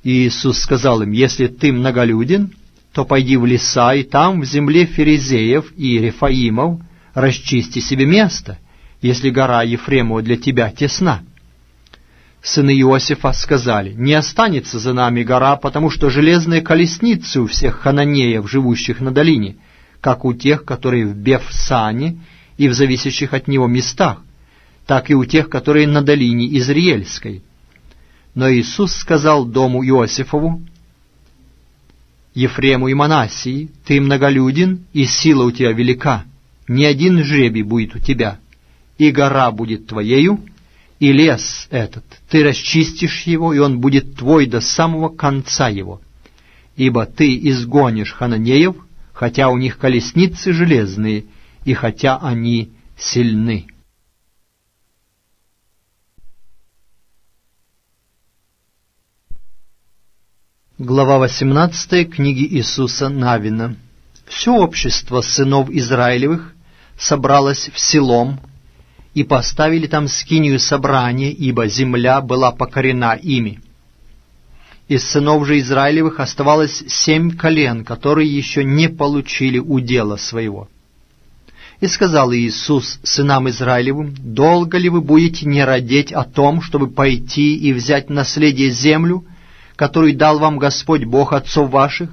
И Иисус сказал им: «Если ты многолюден, то пойди в леса, и там, в земле Ферезеев и Рефаимов, расчисти себе место, если гора Ефремова для тебя тесна». Сыны Иосифа сказали: «Не останется за нами гора, потому что железные колесницы у всех хананеев, живущих на долине, как у тех, которые в Бефсане и в зависящих от него местах, так и у тех, которые на долине Изриельской». Но Иисус сказал дому Иосифову, Ефрему и Манассии: «Ты многолюден, и сила у тебя велика, ни один жребий будет у тебя, и гора будет твоею, и лес этот, ты расчистишь его, и он будет твой до самого конца его. Ибо ты изгонишь хананеев, хотя у них колесницы железные, и хотя они сильны». Глава 18 книги Иисуса Навина. Все общество сынов Израилевых собралось в Силом, и поставили там скинию собрания, ибо земля была покорена ими. Из сынов же Израилевых оставалось 7 колен, которые еще не получили удела своего. И сказал Иисус сынам Израилевым: долго ли вы будете не радеть о том, чтобы пойти и взять наследие землю, которую дал вам Господь Бог отцов ваших?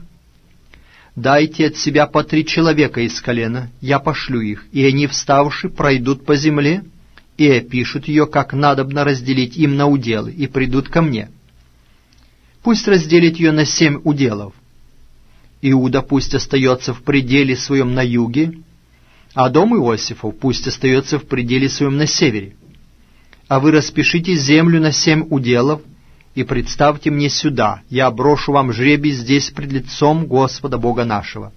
Дайте от себя по 3 человека из колена, я пошлю их, и они, вставши, пройдут по земле, и опишут ее, как надобно разделить им на уделы, и придут ко мне. Пусть разделит ее на 7 уделов. Иуда пусть остается в пределе своем на юге, а дом Иосифов пусть остается в пределе своем на севере. А вы распишите землю на 7 уделов, и представьте мне сюда, я брошу вам жребий здесь пред лицом Господа Бога нашего.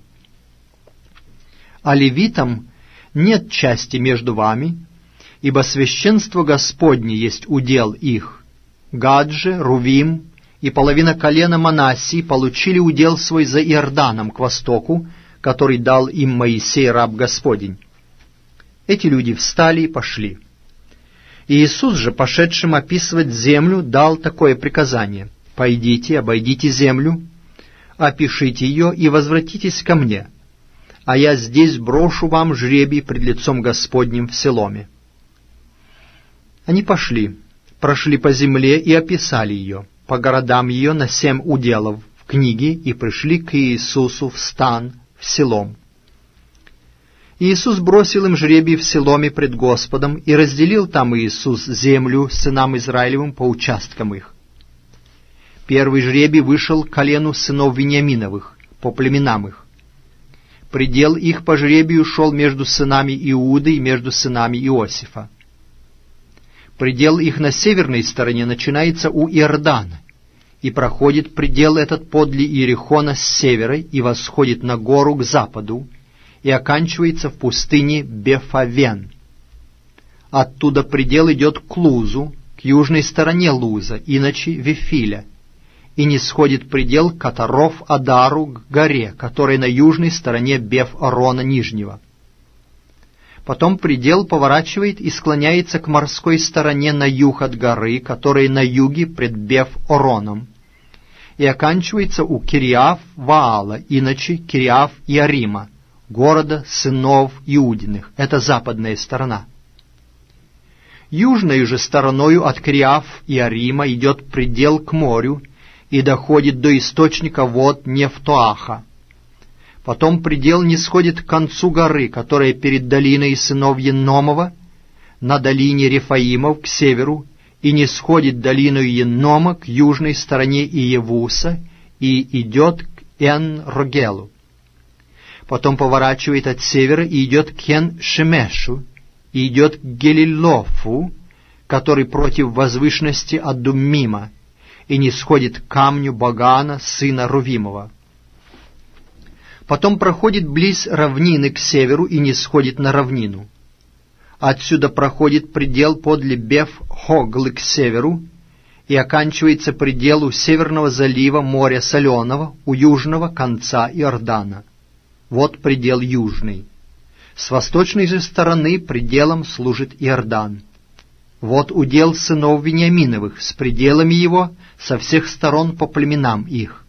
А левитам нет части между вами, ибо священство Господне есть удел их. Гад же, Рувим и половина колена Манассии получили удел свой за Иорданом к востоку, который дал им Моисей, раб Господень. Эти люди встали и пошли. И Иисус же, пошедшим описывать землю, дал такое приказание: «Пойдите, обойдите землю, опишите ее и возвратитесь ко мне, а я здесь брошу вам жребий пред лицом Господним в Селоме». Они пошли, прошли по земле и описали ее, по городам ее на 7 уделов в книге, и пришли к Иисусу в стан в Селом. Иисус бросил им жребий в Селоме пред Господом, и разделил там Иисус землю сынам Израилевым по участкам их. Первый жребий вышел к колену сынов Вениаминовых, по племенам их. Предел их по жребию шел между сынами Иуды и между сынами Иосифа. Предел их на северной стороне начинается у Иордана, и проходит предел этот подле Иерихона с севера и восходит на гору к западу, и оканчивается в пустыне Бефавен. Оттуда предел идет к Лузу, к южной стороне Луза, иначе Вифиля, и не сходит предел к Атаров-Адару, к горе, которая на южной стороне Беф-Орона Нижнего. Потом предел поворачивает и склоняется к морской стороне на юг от горы, которая на юге пред Беф-Ороном, и оканчивается у Кириаф-Ваала, иначе Кириаф-Иарима, города сынов Иудиных. Это западная сторона. Южной же стороною от Кириаф-Иарима идет предел к морю и доходит до источника вод Нефтоаха. Потом предел не сходит к концу горы, которая перед долиной сынов Еномова, на долине Рефаимов к северу, и не сходит долиною Енома к южной стороне Иевуса, и идет к Эн-Рогелу. Потом поворачивает от севера и идет к Ен-Шемешу, и идет к Гелилофу, который против возвышенности Адуммима, и не сходит к камню Багана, сына Рувимова. Потом проходит близ равнины к северу и не сходит на равнину. Отсюда проходит предел подле Беф-Хоглы к северу, и оканчивается предел у северного залива моря Соленого, у южного конца Иордана. Вот предел южный. С восточной же стороны пределом служит Иордан. Вот удел сынов Вениаминовых, с пределами его со всех сторон по племенам их.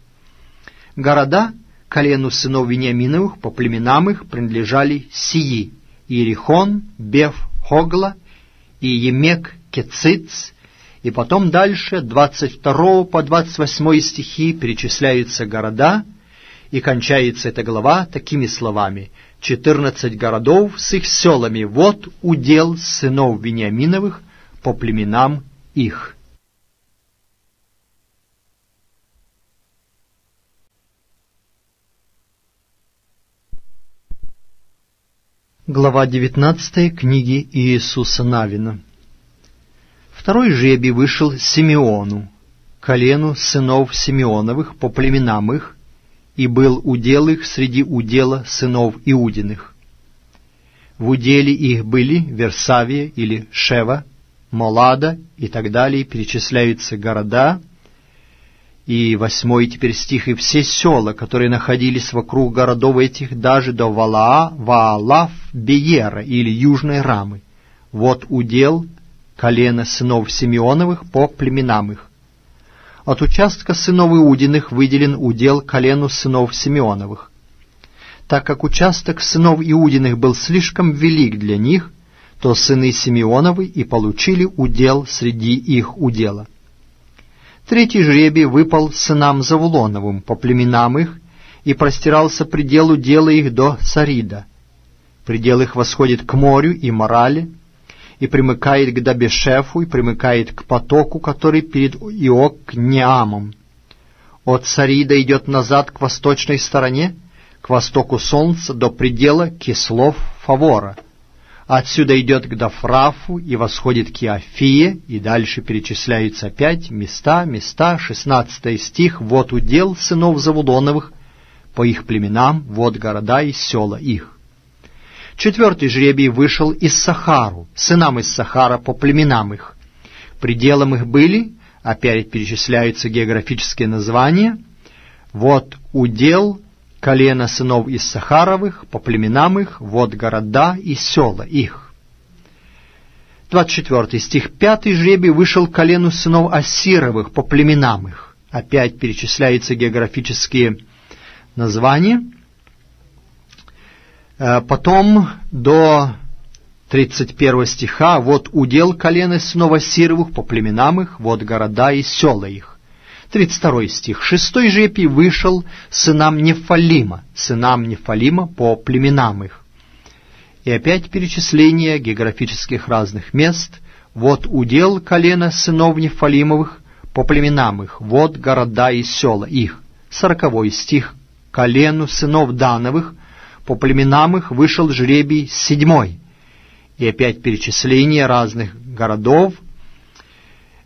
Города колену сынов Вениаминовых по племенам их принадлежали сии: Иерихон, Беф-Хогла и Емек-Кециц. И потом дальше, 22 по 28 стихи, перечисляются города, и кончается эта глава такими словами: 14 городов с их селами, вот удел сынов Вениаминовых по племенам их. Глава 19 книги Иисуса Навина. Второй жребий вышел Симеону, колену сынов Симеоновых по племенам их, и был удел их среди удела сынов Иудиных. В уделе их были Версавия или Шева, Молада и так далее, перечисляются города, и 8 теперь стих: и все села, которые находились вокруг городов этих, даже до Валаа, Ваалав, Беера или Южной Рамы. Вот удел колена сынов Симеоновых по племенам их. От участка сынов Иудиных выделен удел колену сынов Симеоновых. Так как участок сынов Иудиных был слишком велик для них, то сыны Симеоновы и получили удел среди их удела. Третий жребий выпал сынам Завулоновым по племенам их, и простирался предел удела их до Сарида. Предел их восходит к морю и Морале, и примыкает к Дабешефу, и примыкает к потоку, который перед Иокнеамом. От Сарида идет назад к восточной стороне, к востоку солнца, до предела Кислов-Фавора. Отсюда идет к Дафрафу и восходит к Иофие, и дальше перечисляются опять места, 16 стих, вот удел сынов Завулоновых по их племенам, вот города и села их. Четвертый жребий вышел Иссахару, сынам Иссахара по племенам их. Пределом их были, опять перечисляются географические названия, вот удел колена сынов Иссахаровых по племенам их, вот города и села их. 24 стих. Пятый жребий вышел колену сынов Ассировых по племенам их. Опять перечисляются географические названия. Потом до 31 стиха, вот удел колена сынов Ассировых по племенам их, вот города и села их. 32 стих. Шестой жребий вышел сынам Нефалима по племенам их. И опять перечисление географических разных мест. Вот удел колена сынов Нефалимовых по племенам их, вот города и села их. 40 стих. Колену сынов Дановых по племенам их вышел жребий 7. И опять перечисление разных городов.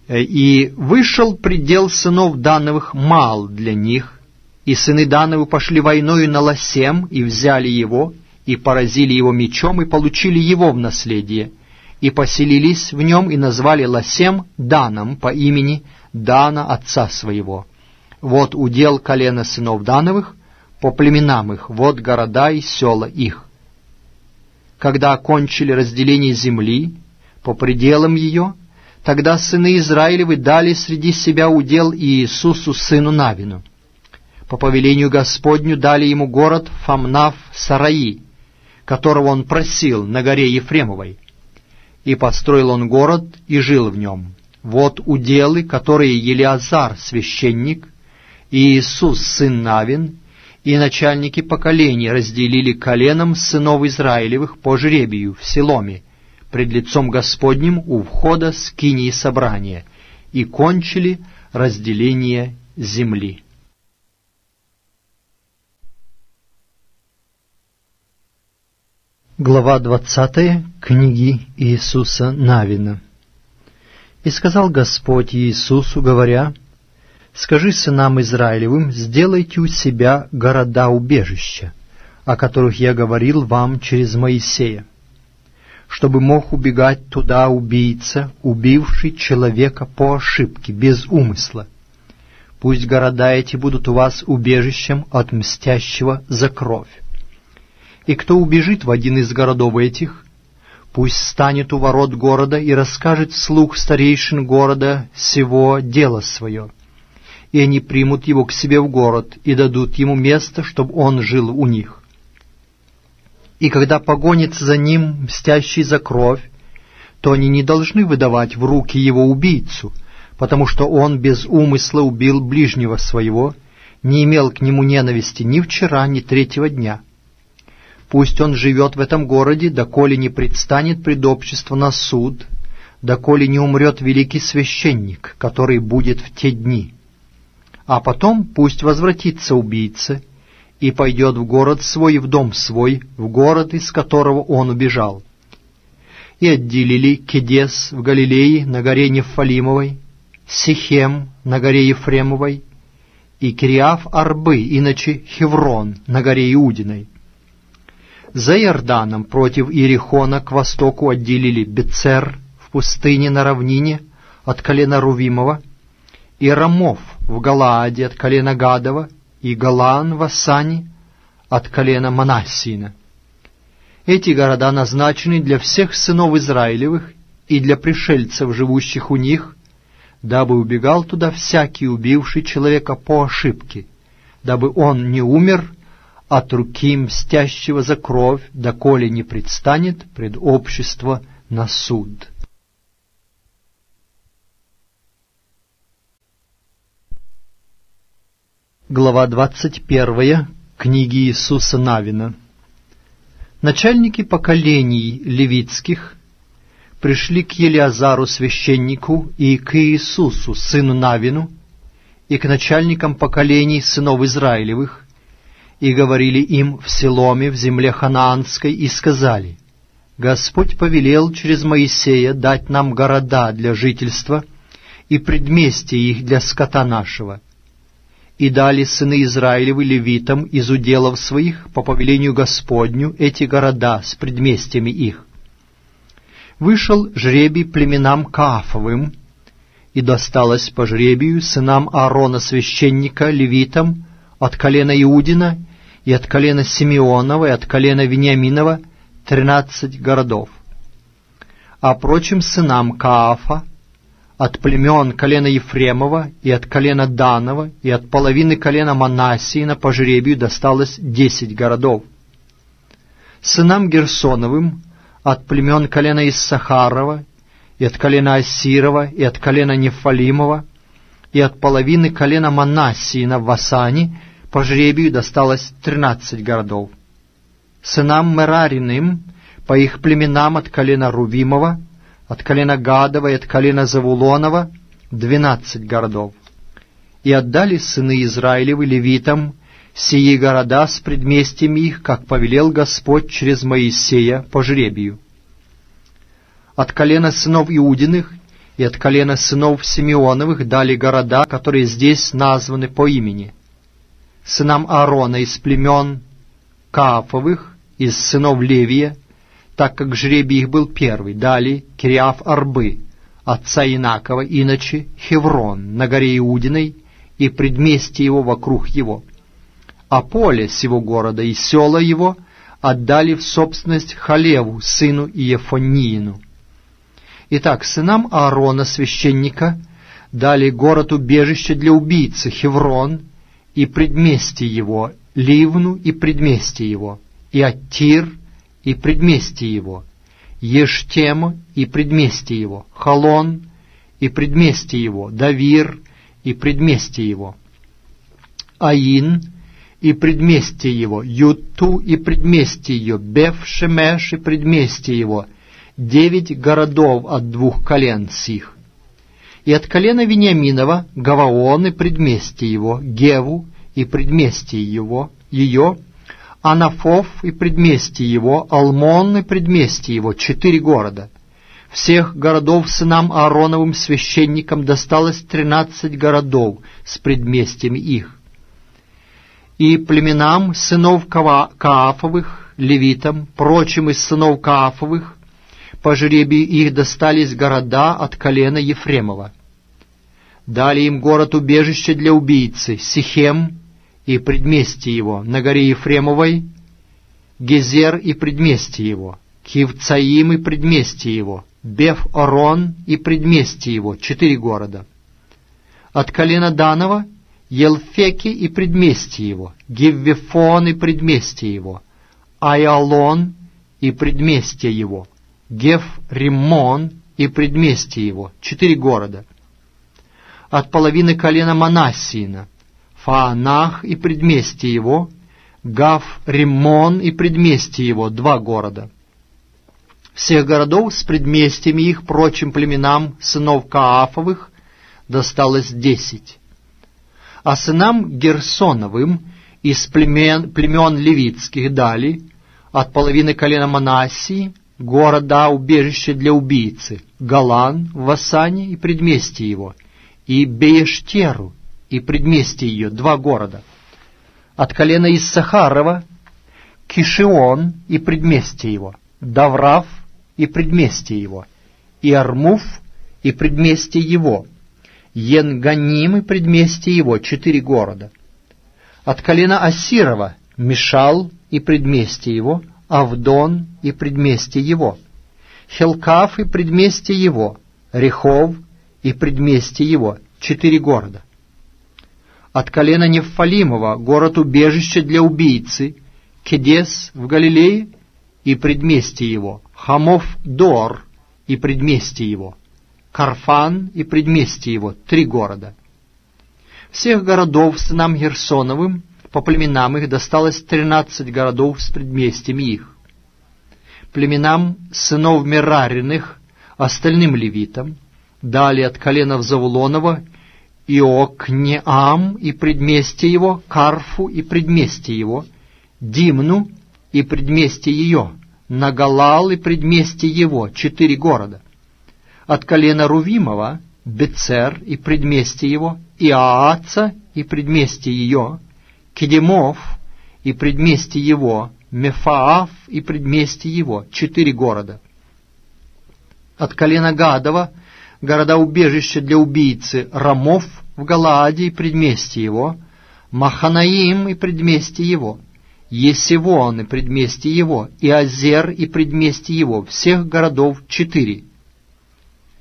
И вышел предел сынов Дановых мал для них, и сыны Дановы пошли войною на Ласем, и взяли его, и поразили его мечом, и получили его в наследие, и поселились в нем, и назвали Ласем Даном по имени Дана отца своего. Вот удел колена сынов Дановых по племенам их, вот города и села их. Когда окончили разделение земли по пределам ее, тогда сыны Израилевы дали среди себя удел Иисусу сыну Навину. По повелению Господню дали ему город Фамнав-Сараи, которого он просил на горе Ефремовой. И построил он город и жил в нем. Вот уделы, которые Елиазар, священник, и Иисус, сын Навин, и начальники поколений разделили коленом сынов Израилевых по жребию в Силоме, пред лицом Господним у входа скинии собрания, и кончили разделение земли. Глава 20 книги Иисуса Навина. «И сказал Господь Иисусу, говоря, скажи сынам Израилевым, сделайте у себя города-убежища, о которых я говорил вам через Моисея, чтобы мог убегать туда убийца, убивший человека по ошибке, без умысла. Пусть города эти будут у вас убежищем от мстящего за кровь. И кто убежит в один из городов этих, пусть станет у ворот города и расскажет вслух старейшин города сего дело свое, и они примут его к себе в город и дадут ему место, чтобы он жил у них. И когда погонится за ним мстящий за кровь, то они не должны выдавать в руки его убийцу, потому что он без умысла убил ближнего своего, не имел к нему ненависти ни вчера, ни третьего дня. Пусть он живет в этом городе, доколе не предстанет пред общество на суд, доколе не умрет великий священник, который будет в те дни. А потом пусть возвратится убийца и пойдет в город свой и в дом свой, в город, из которого он убежал. И отделили Кедес в Галилее на горе Нефалимовой, Сихем на горе Ефремовой и Кириаф-Арбы, иначе Хеврон на горе Иудиной. За Иорданом против Иерихона к востоку отделили Бецер в пустыне на равнине от колена Рувимова, и Рамов в Галааде от колена Гадова, и Галаан в Асане от колена Манассиина. Эти города назначены для всех сынов Израилевых и для пришельцев, живущих у них, дабы убегал туда всякий, убивший человека по ошибке, дабы он не умер от руки мстящего за кровь, доколе не предстанет пред общество на суд». Глава 21 книги Иисуса Навина. Начальники поколений левитских пришли к Елиазару священнику и к Иисусу, сыну Навину, и к начальникам поколений сынов Израилевых, и говорили им в Силоме, в земле ханаанской, и сказали: «Господь повелел через Моисея дать нам города для жительства и предместья их для скота нашего. И дали сыны Израилевы левитам из уделов своих по повелению Господню эти города с предместьями их. Вышел жребий племенам Каафовым, и досталось по жребию сынам Аарона священника левитам от колена Иудина и от колена Симеонова и от колена Вениаминова 13 городов. А прочим сынам Каафа от племен колена Ефремова и от колена Данова и от половины колена Манассиина по жребию досталось 10 городов. Сынам Герсоновым от племен колена Иссахарова и от колена Ассирова и от колена Нефалимова и от половины колена Манассиина в Васане по жребию досталось 13 городов. Сынам Мерариным по их племенам от колена Рувимова, от колена Гадова и от колена Завулонова 12 городов. И отдали сыны Израилевы левитам сии города с предместьями их, как повелел Господь через Моисея по жребию. От колена сынов Иудиных и от колена сынов Симеоновых дали города, которые здесь названы по имени. Сынам Аарона из племен Каафовых, из сынов Левия, так как жребий их был первый, дали Кириаф-Арбы, отца Инакова, иначе Хеврон, на горе Иудиной, и предместье его вокруг его. А поле сего города и села его отдали в собственность Халеву, сыну Иефониину. Итак, сынам Аарона, священника, дали город-убежище для убийцы Хеврон и предместье его, Ливну и предместье его, и Аттир и предместье его, Ештему и предместье его, Халон и предместье его, Давир и предместье его, Аин и предместье его, Юту и предместье ее, Беф-Шемеш и предместье его, 9 городов от 2 колен сих. И от колена Вениаминова Гаваон и предместье его, Геву и предместье его, ее, Анафов и предместье его, Алмон и предместье его, 4 города. Всех городов сынам Аароновым священникам досталось 13 городов с предместьями их. И племенам сынов Каафовых, левитам, прочим из сынов Каафовых, по жребию их достались города от колена Ефремова. Дали им город-убежище для убийцы, Сихем и предместье его, на горе Ефремовой, Гезер и предместье его, Кивцаим и предместье его, Беф-Орон и предместье его, 4 города. От колена Данова Елфеки и предместье его, Гиввефон и предместье его, Айалон и предместье его, Геф-Риммон и предместье его, 4 города. От половины колена Манассиина Фаанах и предместье его, Гав-Риммон и предместье его, 2 города. Всех городов с предместьями их прочим племенам сынов Каафовых досталось 10. А сынам Герсоновым из племен левитских дали от половины колена Манассии города убежище для убийцы, Галан в Васане и предместье его, и Беештеру и предместье ее, 2 города. От колена Иссахарова Кишион и предместье его, Даврав и предместье его, и Армуф и предместье его, Енганим и предместье его, 4 города. От колена Ассирова Мишал и предместье его, Авдон и предместье его, Хелкаф и предместье его, Рехов и предместье его, 4 города. От колена Нефалимова город-убежище для убийцы, Кедес в Галилее и предместье его, Хамов-Дор и предместье его, Карфан и предместье его, 3 города. Всех городов сынам Герсоновым по племенам их досталось 13 городов с предместьями их. Племенам сынов Мерариных, остальным левитам, дали от коленов Завулонова Иокнеам и предместье его, Карфу и предместье его, Димну и предместье ее, Нагалал и предместье его, 4 города. От колена Рувимова Бецер и предместье его, Иааца и предместье ее, Кедемов и предместье его, Мефаав и предместье его, 4 города. От колена Гадова города-убежища для убийцы, Рамов в Галааде и предместье его, Маханаим и предместье его, Есивон и предместье его, и Азер и предместье его, всех городов 4.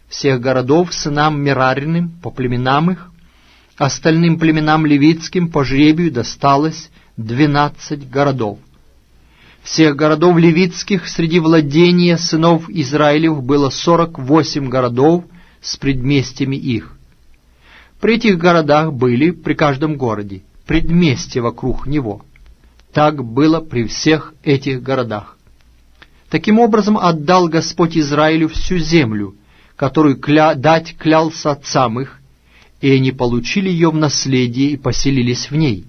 Всех городов сынам Мерариным по племенам их, остальным племенам левитским по жребию досталось 12 городов. Всех городов левитских среди владения сынов Израилев было 48 городов с предместьями их. При этих городах были при каждом городе предместья вокруг него. Так было при всех этих городах. Таким образом отдал Господь Израилю всю землю, которую дать клялся отцам их, и они получили ее в наследие и поселились в ней.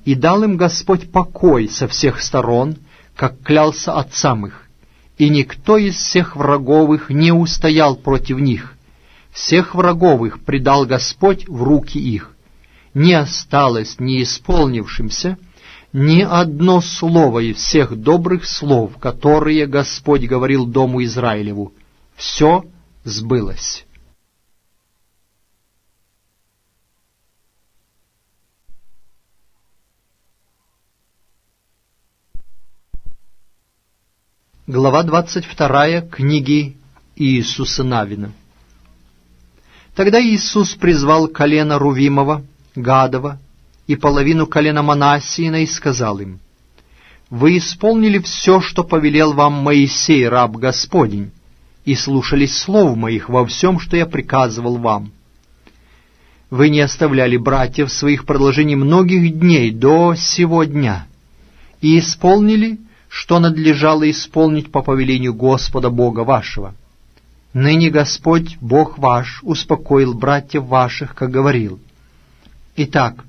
И дал им Господь покой со всех сторон, как клялся отцам их, и никто из всех врагов их не устоял против них. Всех врагов их предал Господь в руки их. Не осталось не исполнившимся ни одно слово из всех добрых слов, которые Господь говорил дому Израилеву. Все сбылось. Глава 22 книги Иисуса Навина. Тогда Иисус призвал колено Рувимова, Гадова и половину колена Манассиина и сказал им: «Вы исполнили все, что повелел вам Моисей, раб Господень, и слушались слов моих во всем, что я приказывал вам. Вы не оставляли братьев своих в продолжении многих дней до сего дня, и исполнили, что надлежало исполнить по повелению Господа Бога вашего. Ныне Господь, Бог ваш, успокоил братьев ваших, как говорил. Итак,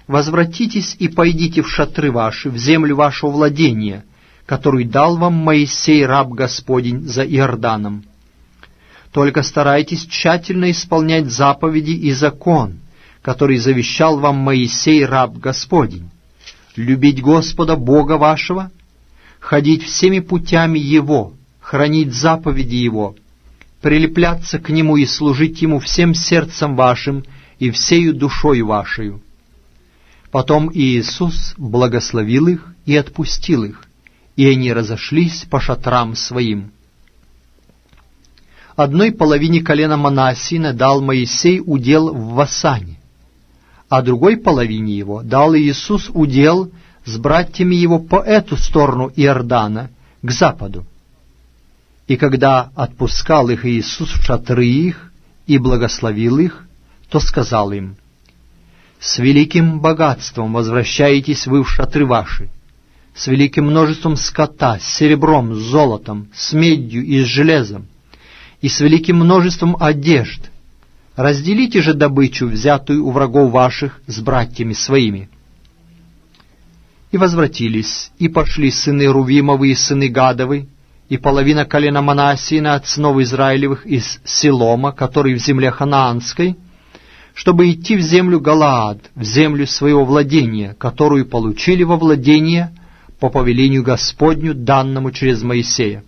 возвратитесь и пойдите в шатры ваши, в землю вашего владения, которую дал вам Моисей, раб Господень, за Иорданом. Только старайтесь тщательно исполнять заповеди и закон, который завещал вам Моисей, раб Господень, любить Господа Бога вашего, ходить всеми путями Его, хранить заповеди Его, прилепляться к Нему и служить Ему всем сердцем вашим и всею душою вашею». Потом Иисус благословил их и отпустил их, и они разошлись по шатрам своим. Одной половине колена Манассиина дал Моисей удел в Васане, а другой половине его дал Иисус удел с братьями его по эту сторону Иордана, к западу. И когда отпускал их Иисус в шатры их и благословил их, то сказал им: «С великим богатством возвращаетесь вы в шатры ваши, с великим множеством скота, с серебром, с золотом, с медью и с железом, и с великим множеством одежд. Разделите же добычу, взятую у врагов ваших, с братьями своими». И возвратились, и пошли сыны Рувимовы и сыны Гадовы, и половина колена Манассиина от сынов Израилевых из Силома, который в земле Ханаанской, чтобы идти в землю Галаад, в землю своего владения, которую получили во владение по повелению Господню, данному через Моисея.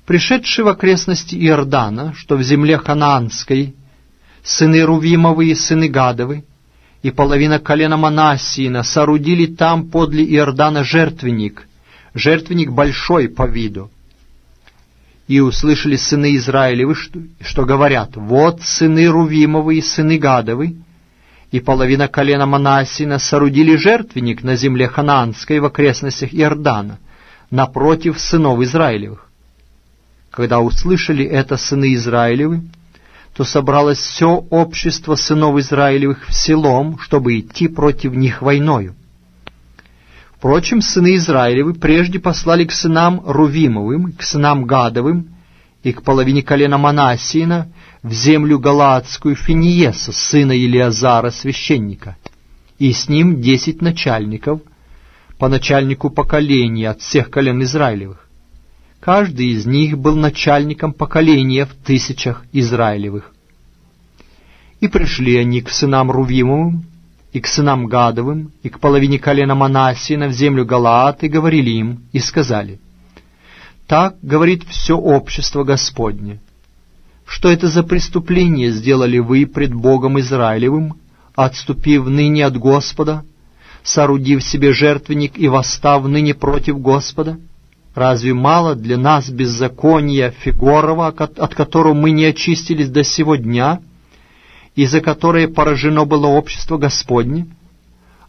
Пришедшие в окрестности Иордана, что в земле Ханаанской, сыны Рувимовы и сыны Гадовы, и половина колена Манассиина соорудили там подле Иордана жертвенник большой по виду. И услышали сыны Израилевы, что говорят: вот сыны Рувимовы и сыны Гадовы, и половина колена Манассина соорудили жертвенник на земле Ханаанской в окрестностях Иордана, напротив сынов Израилевых. Когда услышали это сыны Израилевы, то собралось все общество сынов Израилевых в Силом, чтобы идти против них войною. Впрочем, сыны Израилевы прежде послали к сынам Рувимовым, к сынам Гадовым и к половине колена Манассиина в землю Галаадскую Финиеса, сына Елиазара, священника, и с ним 10 начальников, по начальнику поколения от всех колен Израилевых. Каждый из них был начальником поколения в 1000 Израилевых. И пришли они к сынам Рувимовым, и к сынам Гадовым, и к половине колена Манассиина в землю Галаад, и говорили им, и сказали: «Так говорит все общество Господне, что это за преступление сделали вы пред Богом Израилевым, отступив ныне от Господа, соорудив себе жертвенник и восстав ныне против Господа? Разве мало для нас беззакония Фигорова, от которого мы не очистились до сего дня, и за которое поражено было общество Господне?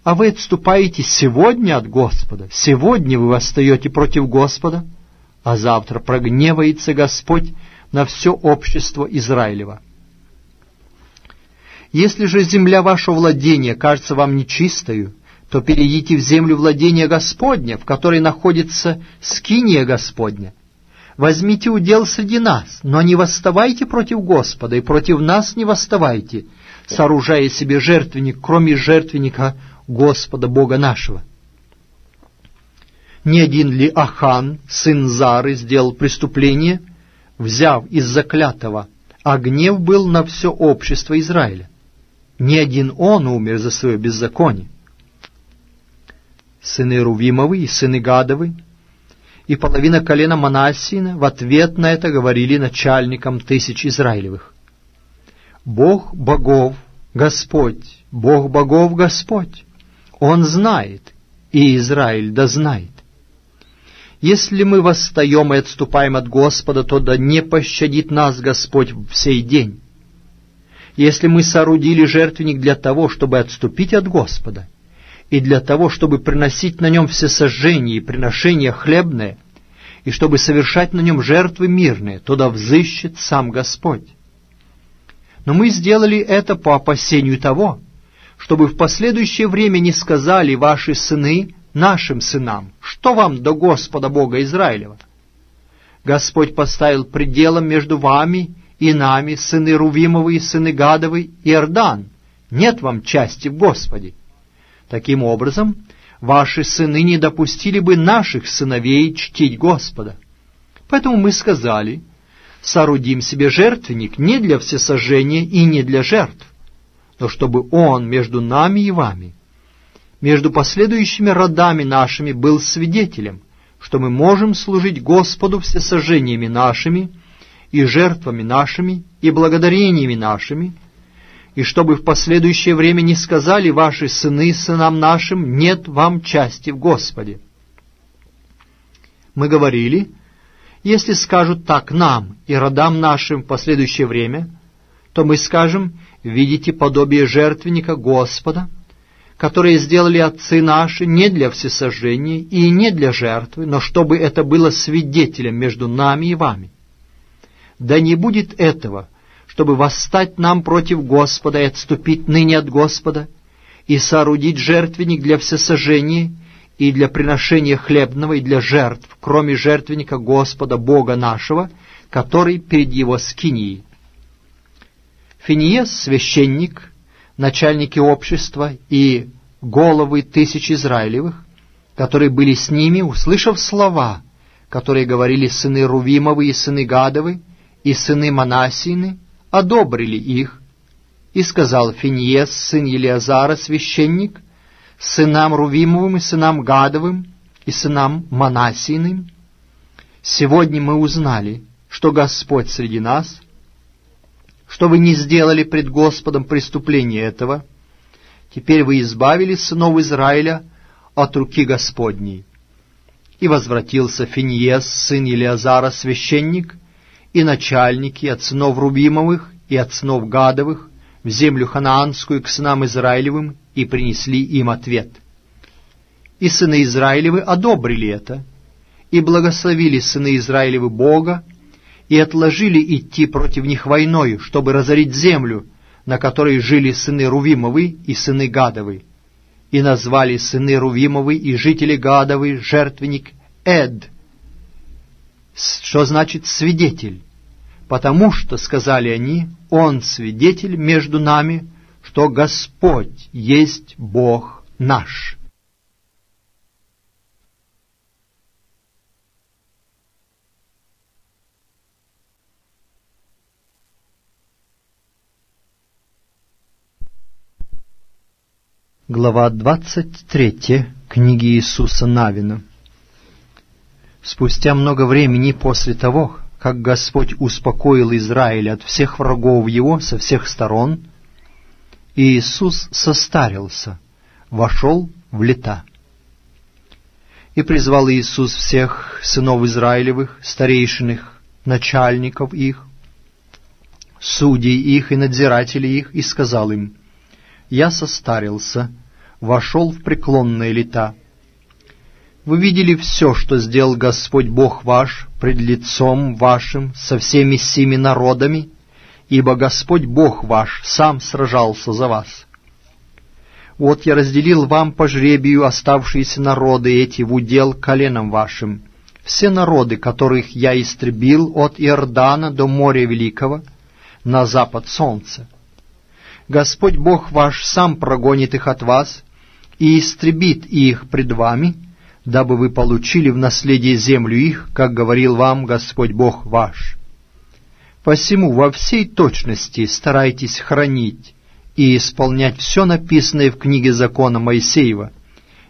А вы отступаете сегодня от Господа, сегодня вы восстаете против Господа, а завтра прогневается Господь на все общество Израилева. Если же земля вашего владения кажется вам нечистою, то перейдите в землю владения Господня, в которой находится скиния Господня. Возьмите удел среди нас, но не восставайте против Господа, и против нас не восставайте, сооружая себе жертвенник, кроме жертвенника Господа Бога нашего. Не один ли Ахан, сын Зары, сделал преступление, взяв из заклятого, а гнев был на все общество Израиля? Не один он умер за свое беззаконие. Сыны Рувимовы и сыны Гадовы и половина колена Манассиина в ответ на это говорили начальникам 1000 Израилевых: «Бог богов Господь, Бог богов Господь, Он знает, и Израиль да знает. Если мы восстаем и отступаем от Господа, то да не пощадит нас Господь в сей день. Если мы соорудили жертвенник для того, чтобы отступить от Господа, и для того, чтобы приносить на нем всесожжения и приношения хлебные, и чтобы совершать на нем жертвы мирные, то да взыщет сам Господь. Но мы сделали это по опасению того, чтобы в последующее время не сказали ваши сыны нашим сынам: что вам до Господа Бога Израилева? Господь поставил пределом между вами и нами, сыны Рувимовы и сыны Гадовы, Иордан. Нет вам части в Господе. Таким образом, ваши сыны не допустили бы наших сыновей чтить Господа. Поэтому мы сказали: соорудим себе жертвенник не для всесожжения и не для жертв, но чтобы он между нами и вами, между последующими родами нашими, был свидетелем, что мы можем служить Господу всесожжениями нашими, и жертвами нашими, и благодарениями нашими, и чтобы в последующее время не сказали ваши сыны сынам нашим: нет вам части в Господе. Мы говорили: если скажут так нам и родам нашим в последующее время, то мы скажем: видите подобие жертвенника Господа, которые сделали отцы наши не для всесожжения и не для жертвы, но чтобы это было свидетелем между нами и вами. Да не будет этого, чтобы восстать нам против Господа и отступить ныне от Господа, и соорудить жертвенник для всесожжения и для приношения хлебного и для жертв, кроме жертвенника Господа Бога нашего, который перед Его скинией. Финиес, священник, начальники общества и головы 1000 Израилевых, которые были с ними, услышав слова, которые говорили сыны Рувимовы и сыны Гадовы и сыны Манассиины, одобрили их, и сказал Финиес, сын Елиазара, священник, сынам Рувимовым и сынам Гадовым и сынам Манассииным: сегодня мы узнали, что Господь среди нас, что вы не сделали пред Господом преступления этого. Теперь вы избавили сынов Израиля от руки Господней. И возвратился Финиес, сын Елиазара, священник, и начальники от сынов Рувимовых и от сынов Гадовых в землю ханаанскую к сынам Израилевым, и принесли им ответ. И сыны Израилевы одобрили это, и благословили сыны Израилевы Бога, и отложили идти против них войною, чтобы разорить землю, на которой жили сыны Рувимовы и сыны Гадовы. И назвали сыны Рувимовы и жители Гадовы жертвенник Эд, что значит «свидетель», потому что, сказали они, «Он свидетель между нами, что Господь есть Бог наш». Глава 23 книги Иисуса Навина. Спустя много времени после того, как Господь успокоил Израиль от всех врагов его со всех сторон, Иисус состарился, вошел в лета. И призвал Иисус всех сынов Израилевых, старейшин их, начальников их, судей их и надзирателей их, и сказал им: «Я состарился, вошел в преклонные лета. Вы видели все, что сделал Господь Бог ваш пред лицом вашим со всеми сими народами, ибо Господь Бог ваш сам сражался за вас. Вот я разделил вам по жребию оставшиеся народы эти в удел коленам вашим, все народы, которых я истребил от Иордана до моря Великого, на запад солнца. Господь Бог ваш сам прогонит их от вас и истребит их пред вами, дабы вы получили в наследие землю их, как говорил вам Господь Бог ваш. Посему во всей точности старайтесь хранить и исполнять все написанное в книге закона Моисеева,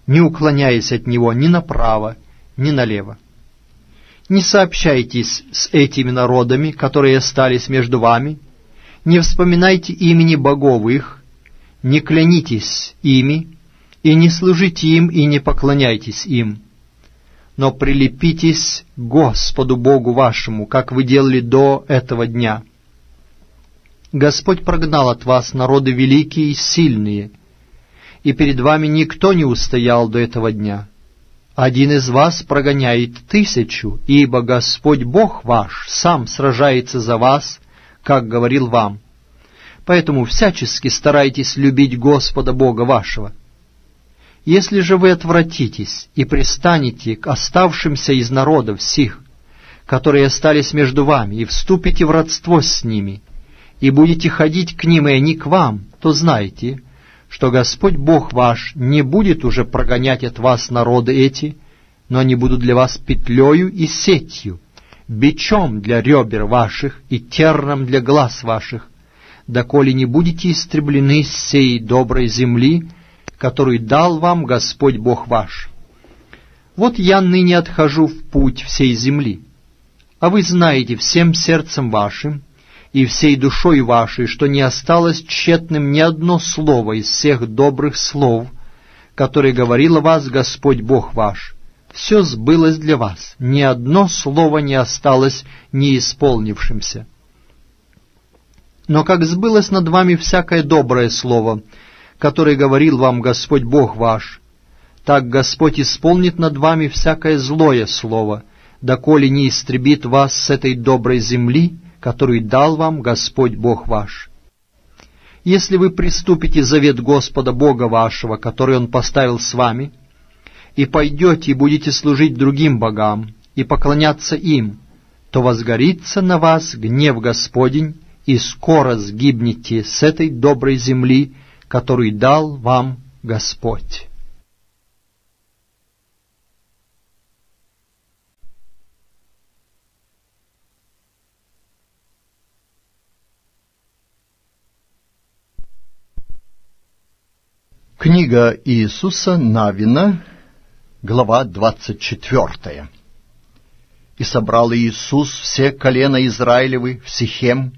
не уклоняясь от него ни направо, ни налево. Не сообщайтесь с этими народами, которые остались между вами, не вспоминайте имени богов их, не клянитесь ими, и не служите им, и не поклоняйтесь им. Но прилепитесь к Господу Богу вашему, как вы делали до этого дня. Господь прогнал от вас народы великие и сильные, и перед вами никто не устоял до этого дня. Один из вас прогоняет 1000, ибо Господь Бог ваш сам сражается за вас, как говорил вам. Поэтому всячески старайтесь любить Господа Бога вашего. Если же вы отвратитесь и пристанете к оставшимся из народов сих, которые остались между вами, и вступите в родство с ними, и будете ходить к ним, и они к вам, то знайте, что Господь Бог ваш не будет уже прогонять от вас народы эти, но они будут для вас петлею и сетью, бичом для ребер ваших и терном для глаз ваших, доколе не будете истреблены с сей доброй земли, которую дал вам Господь Бог ваш. Вот я ныне отхожу в путь всей земли, а вы знаете всем сердцем вашим и всей душой вашей, что не осталось тщетным ни одно слово из всех добрых слов, которые говорил о вас Господь Бог ваш. Все сбылось для вас, ни одно слово не осталось неисполнившимся. Но как сбылось над вами всякое доброе слово, которое говорил вам Господь Бог ваш, так Господь исполнит над вами всякое злое слово, доколе не истребит вас с этой доброй земли, которую дал вам Господь Бог ваш. Если вы приступите завет Господа Бога вашего, который Он поставил с вами, и пойдете и будете служить другим богам, и поклоняться им, то возгорится на вас гнев Господень, и скоро сгибнете с этой доброй земли, которую дал вам Господь. Книга Иисуса Навина, глава 24. «И собрал Иисус все колена Израилевы в Сихем,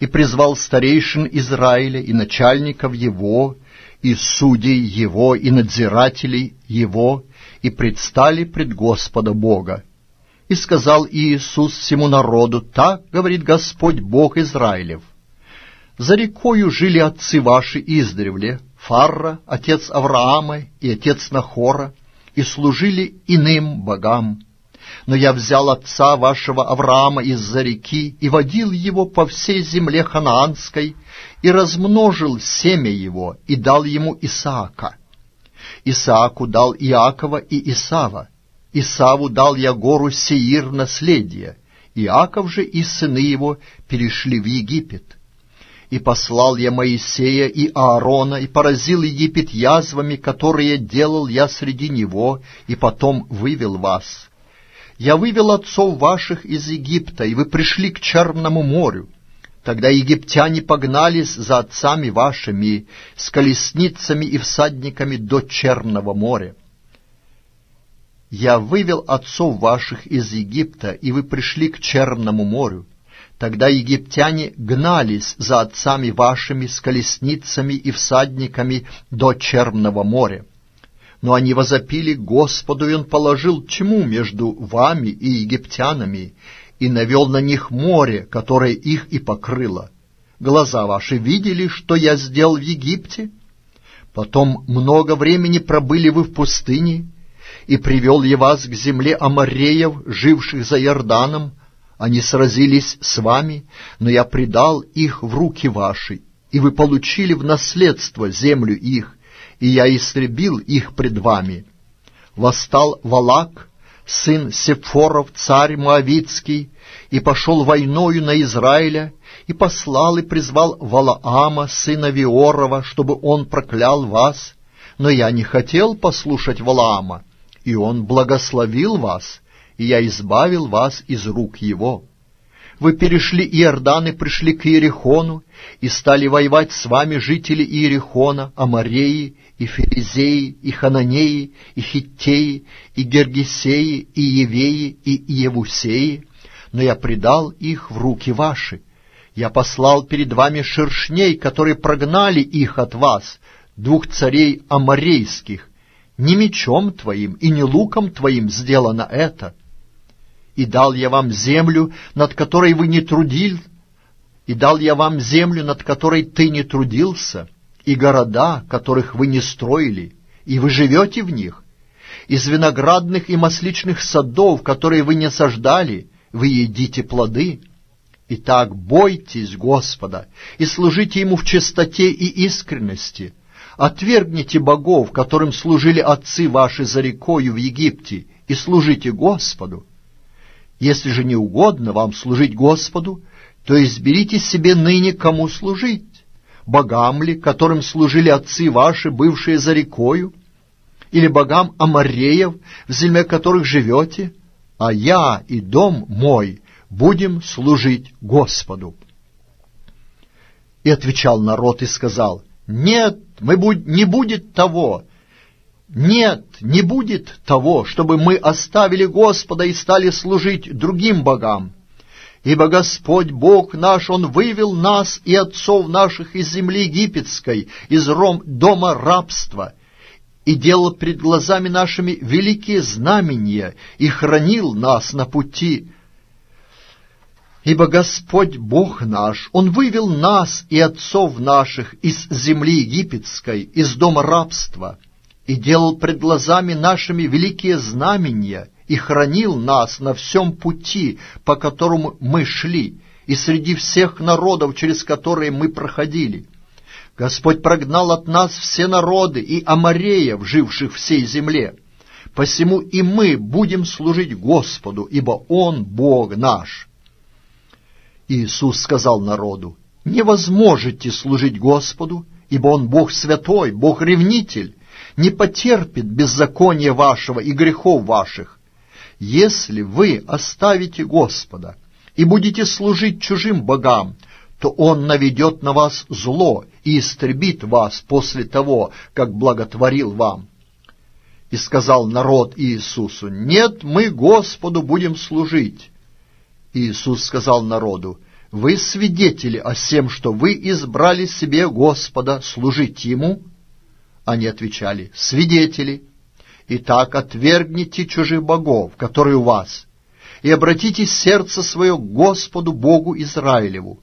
и призвал старейшин Израиля и начальников его, и судей его, и надзирателей его, и предстали пред Господа Бога. И сказал Иисус всему народу: так говорит Господь Бог Израилев: за рекою жили отцы ваши издревле, Фарра, отец Авраама и отец Нахора, и служили иным богам. Но я взял отца вашего Авраама из-за реки и водил его по всей земле ханаанской, и размножил семя его, и дал ему Исаака. Исааку дал Иакова и Исава. Исаву дал я гору Сеир наследие. Иаков же и сыны его перешли в Египет. И послал я Моисея и Аарона, и поразил Египет язвами, которые делал я среди него, и потом вывел вас. Я вывел отцов ваших из Египта, и вы пришли к Черному морю. Тогда египтяне погнались за отцами вашими с колесницами и всадниками до Черного моря. Я вывел отцов ваших из Египта, и вы пришли к Черному морю. Тогда египтяне гнались за отцами вашими с колесницами и всадниками до Черного моря. Но они возопили Господу, и Он положил тьму между вами и египтянами, и навел на них море, которое их и покрыло. Глаза ваши видели, что я сделал в Египте? Потом много времени пробыли вы в пустыне, и привел я вас к земле амореев, живших за Иорданом. Они сразились с вами, но я предал их в руки ваши, и вы получили в наследство землю их, и я истребил их пред вами. Восстал Валак, сын Сепфоров, царь Моавитский, и пошел войною на Израиля, и послал и призвал Валаама, сына Виорова, чтобы он проклял вас. Но я не хотел послушать Валаама, и он благословил вас, и я избавил вас из рук его. Вы перешли Иордан и пришли к Иерихону, и стали воевать с вами жители Иерихона, Амореи, и Ферезеи, и Хананеи, и Хиттеи, и Гергесеи, и Евеи, и Иевусеи, но я предал их в руки ваши. Я послал перед вами шершней, которые прогнали их от вас, 2 царей аморейских. Не мечом твоим и не луком твоим сделано это. И дал я вам землю, над которой вы не трудились, и дал я вам землю, над которой ты не трудился, и города, которых вы не строили, и вы живете в них. Из виноградных и масличных садов, которые вы не саждали, вы едите плоды. Итак, бойтесь Господа и служите Ему в чистоте и искренности. Отвергните богов, которым служили отцы ваши за рекою в Египте, и служите Господу. Если же не угодно вам служить Господу, то изберите себе ныне, кому служить. Богам ли, которым служили отцы ваши, бывшие за рекою, или богам амореев, в земле которых живете? А я и дом мой будем служить Господу. И отвечал народ и сказал: нет, не будет того. Нет, не будет того, чтобы мы оставили Господа и стали служить другим богам. Ибо Господь Бог наш, Он вывел нас и отцов наших из земли египетской, из дома рабства, и делал пред глазами нашими великие знамения, и хранил нас на пути. Ибо Господь Бог наш, Он вывел нас и отцов наших из земли египетской, из дома рабства, и делал пред глазами нашими великие знамения, и хранил нас на всем пути, по которому мы шли, и среди всех народов, через которые мы проходили. Господь прогнал от нас все народы и амореев, живших в сей земле. Посему и мы будем служить Господу, ибо Он Бог наш». Иисус сказал народу: «Не возможете служить Господу, ибо Он Бог святой, Бог-ревнитель, не потерпит беззакония вашего и грехов ваших. Если вы оставите Господа и будете служить чужим богам, то Он наведет на вас зло и истребит вас после того, как благотворил вам». И сказал народ Иисусу: «Нет, мы Господу будем служить». Иисус сказал народу: «Вы свидетели о сем, что вы избрали себе Господа служить Ему?» Они отвечали: «Свидетели. Итак, отвергните чужих богов, которые у вас, и обратите сердце свое к Господу Богу Израилеву».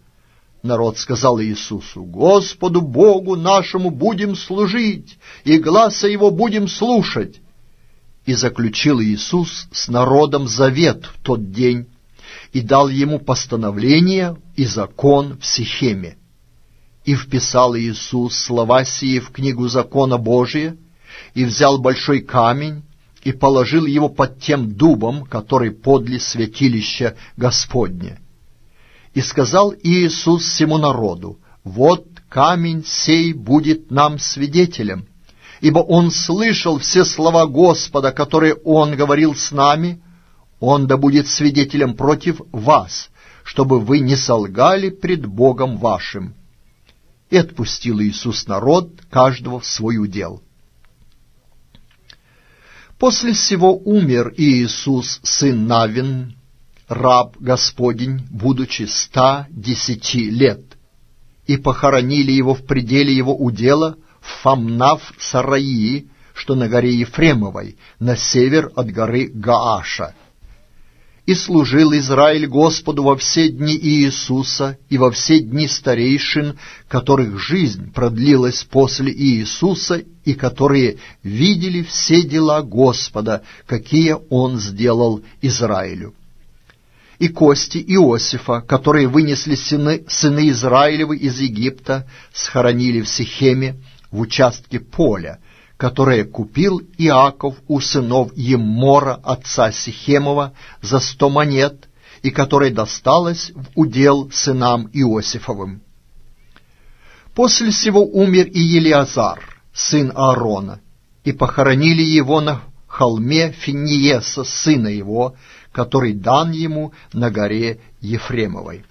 Народ сказал Иисусу: «Господу Богу нашему будем служить, и гласа Его будем слушать». И заключил Иисус с народом завет в тот день, и дал ему постановление и закон в Сихеме. И вписал Иисус слова сии в книгу закона Божия, и взял большой камень, и положил его под тем дубом, который подле святилища Господня. И сказал Иисус всему народу: «Вот камень сей будет нам свидетелем, ибо он слышал все слова Господа, которые он говорил с нами, он да будет свидетелем против вас, чтобы вы не солгали пред Богом вашим». И отпустил Иисус народ, каждого в свой удел. После сего умер Иисус, сын Навин, раб Господень, будучи 110 лет, и похоронили его в пределе его удела в Фамнав-Сараии, что на горе Ефремовой, на север от горы Гааша. И служил Израиль Господу во все дни Иисуса и во все дни старейшин, которых жизнь продлилась после Иисуса, и которые видели все дела Господа, какие Он сделал Израилю. И кости Иосифа, которые вынесли сыны Израилевы из Египта, схоронили в Сихеме, в участке поля, которое купил Иаков у сынов Еммора, отца Сихемова, за 100 монет, и которое досталось в удел сынам Иосифовым. После сего умер и Елиазар, сын Аарона, и похоронили его на холме Финиеса, сына его, который дан ему на горе Ефремовой.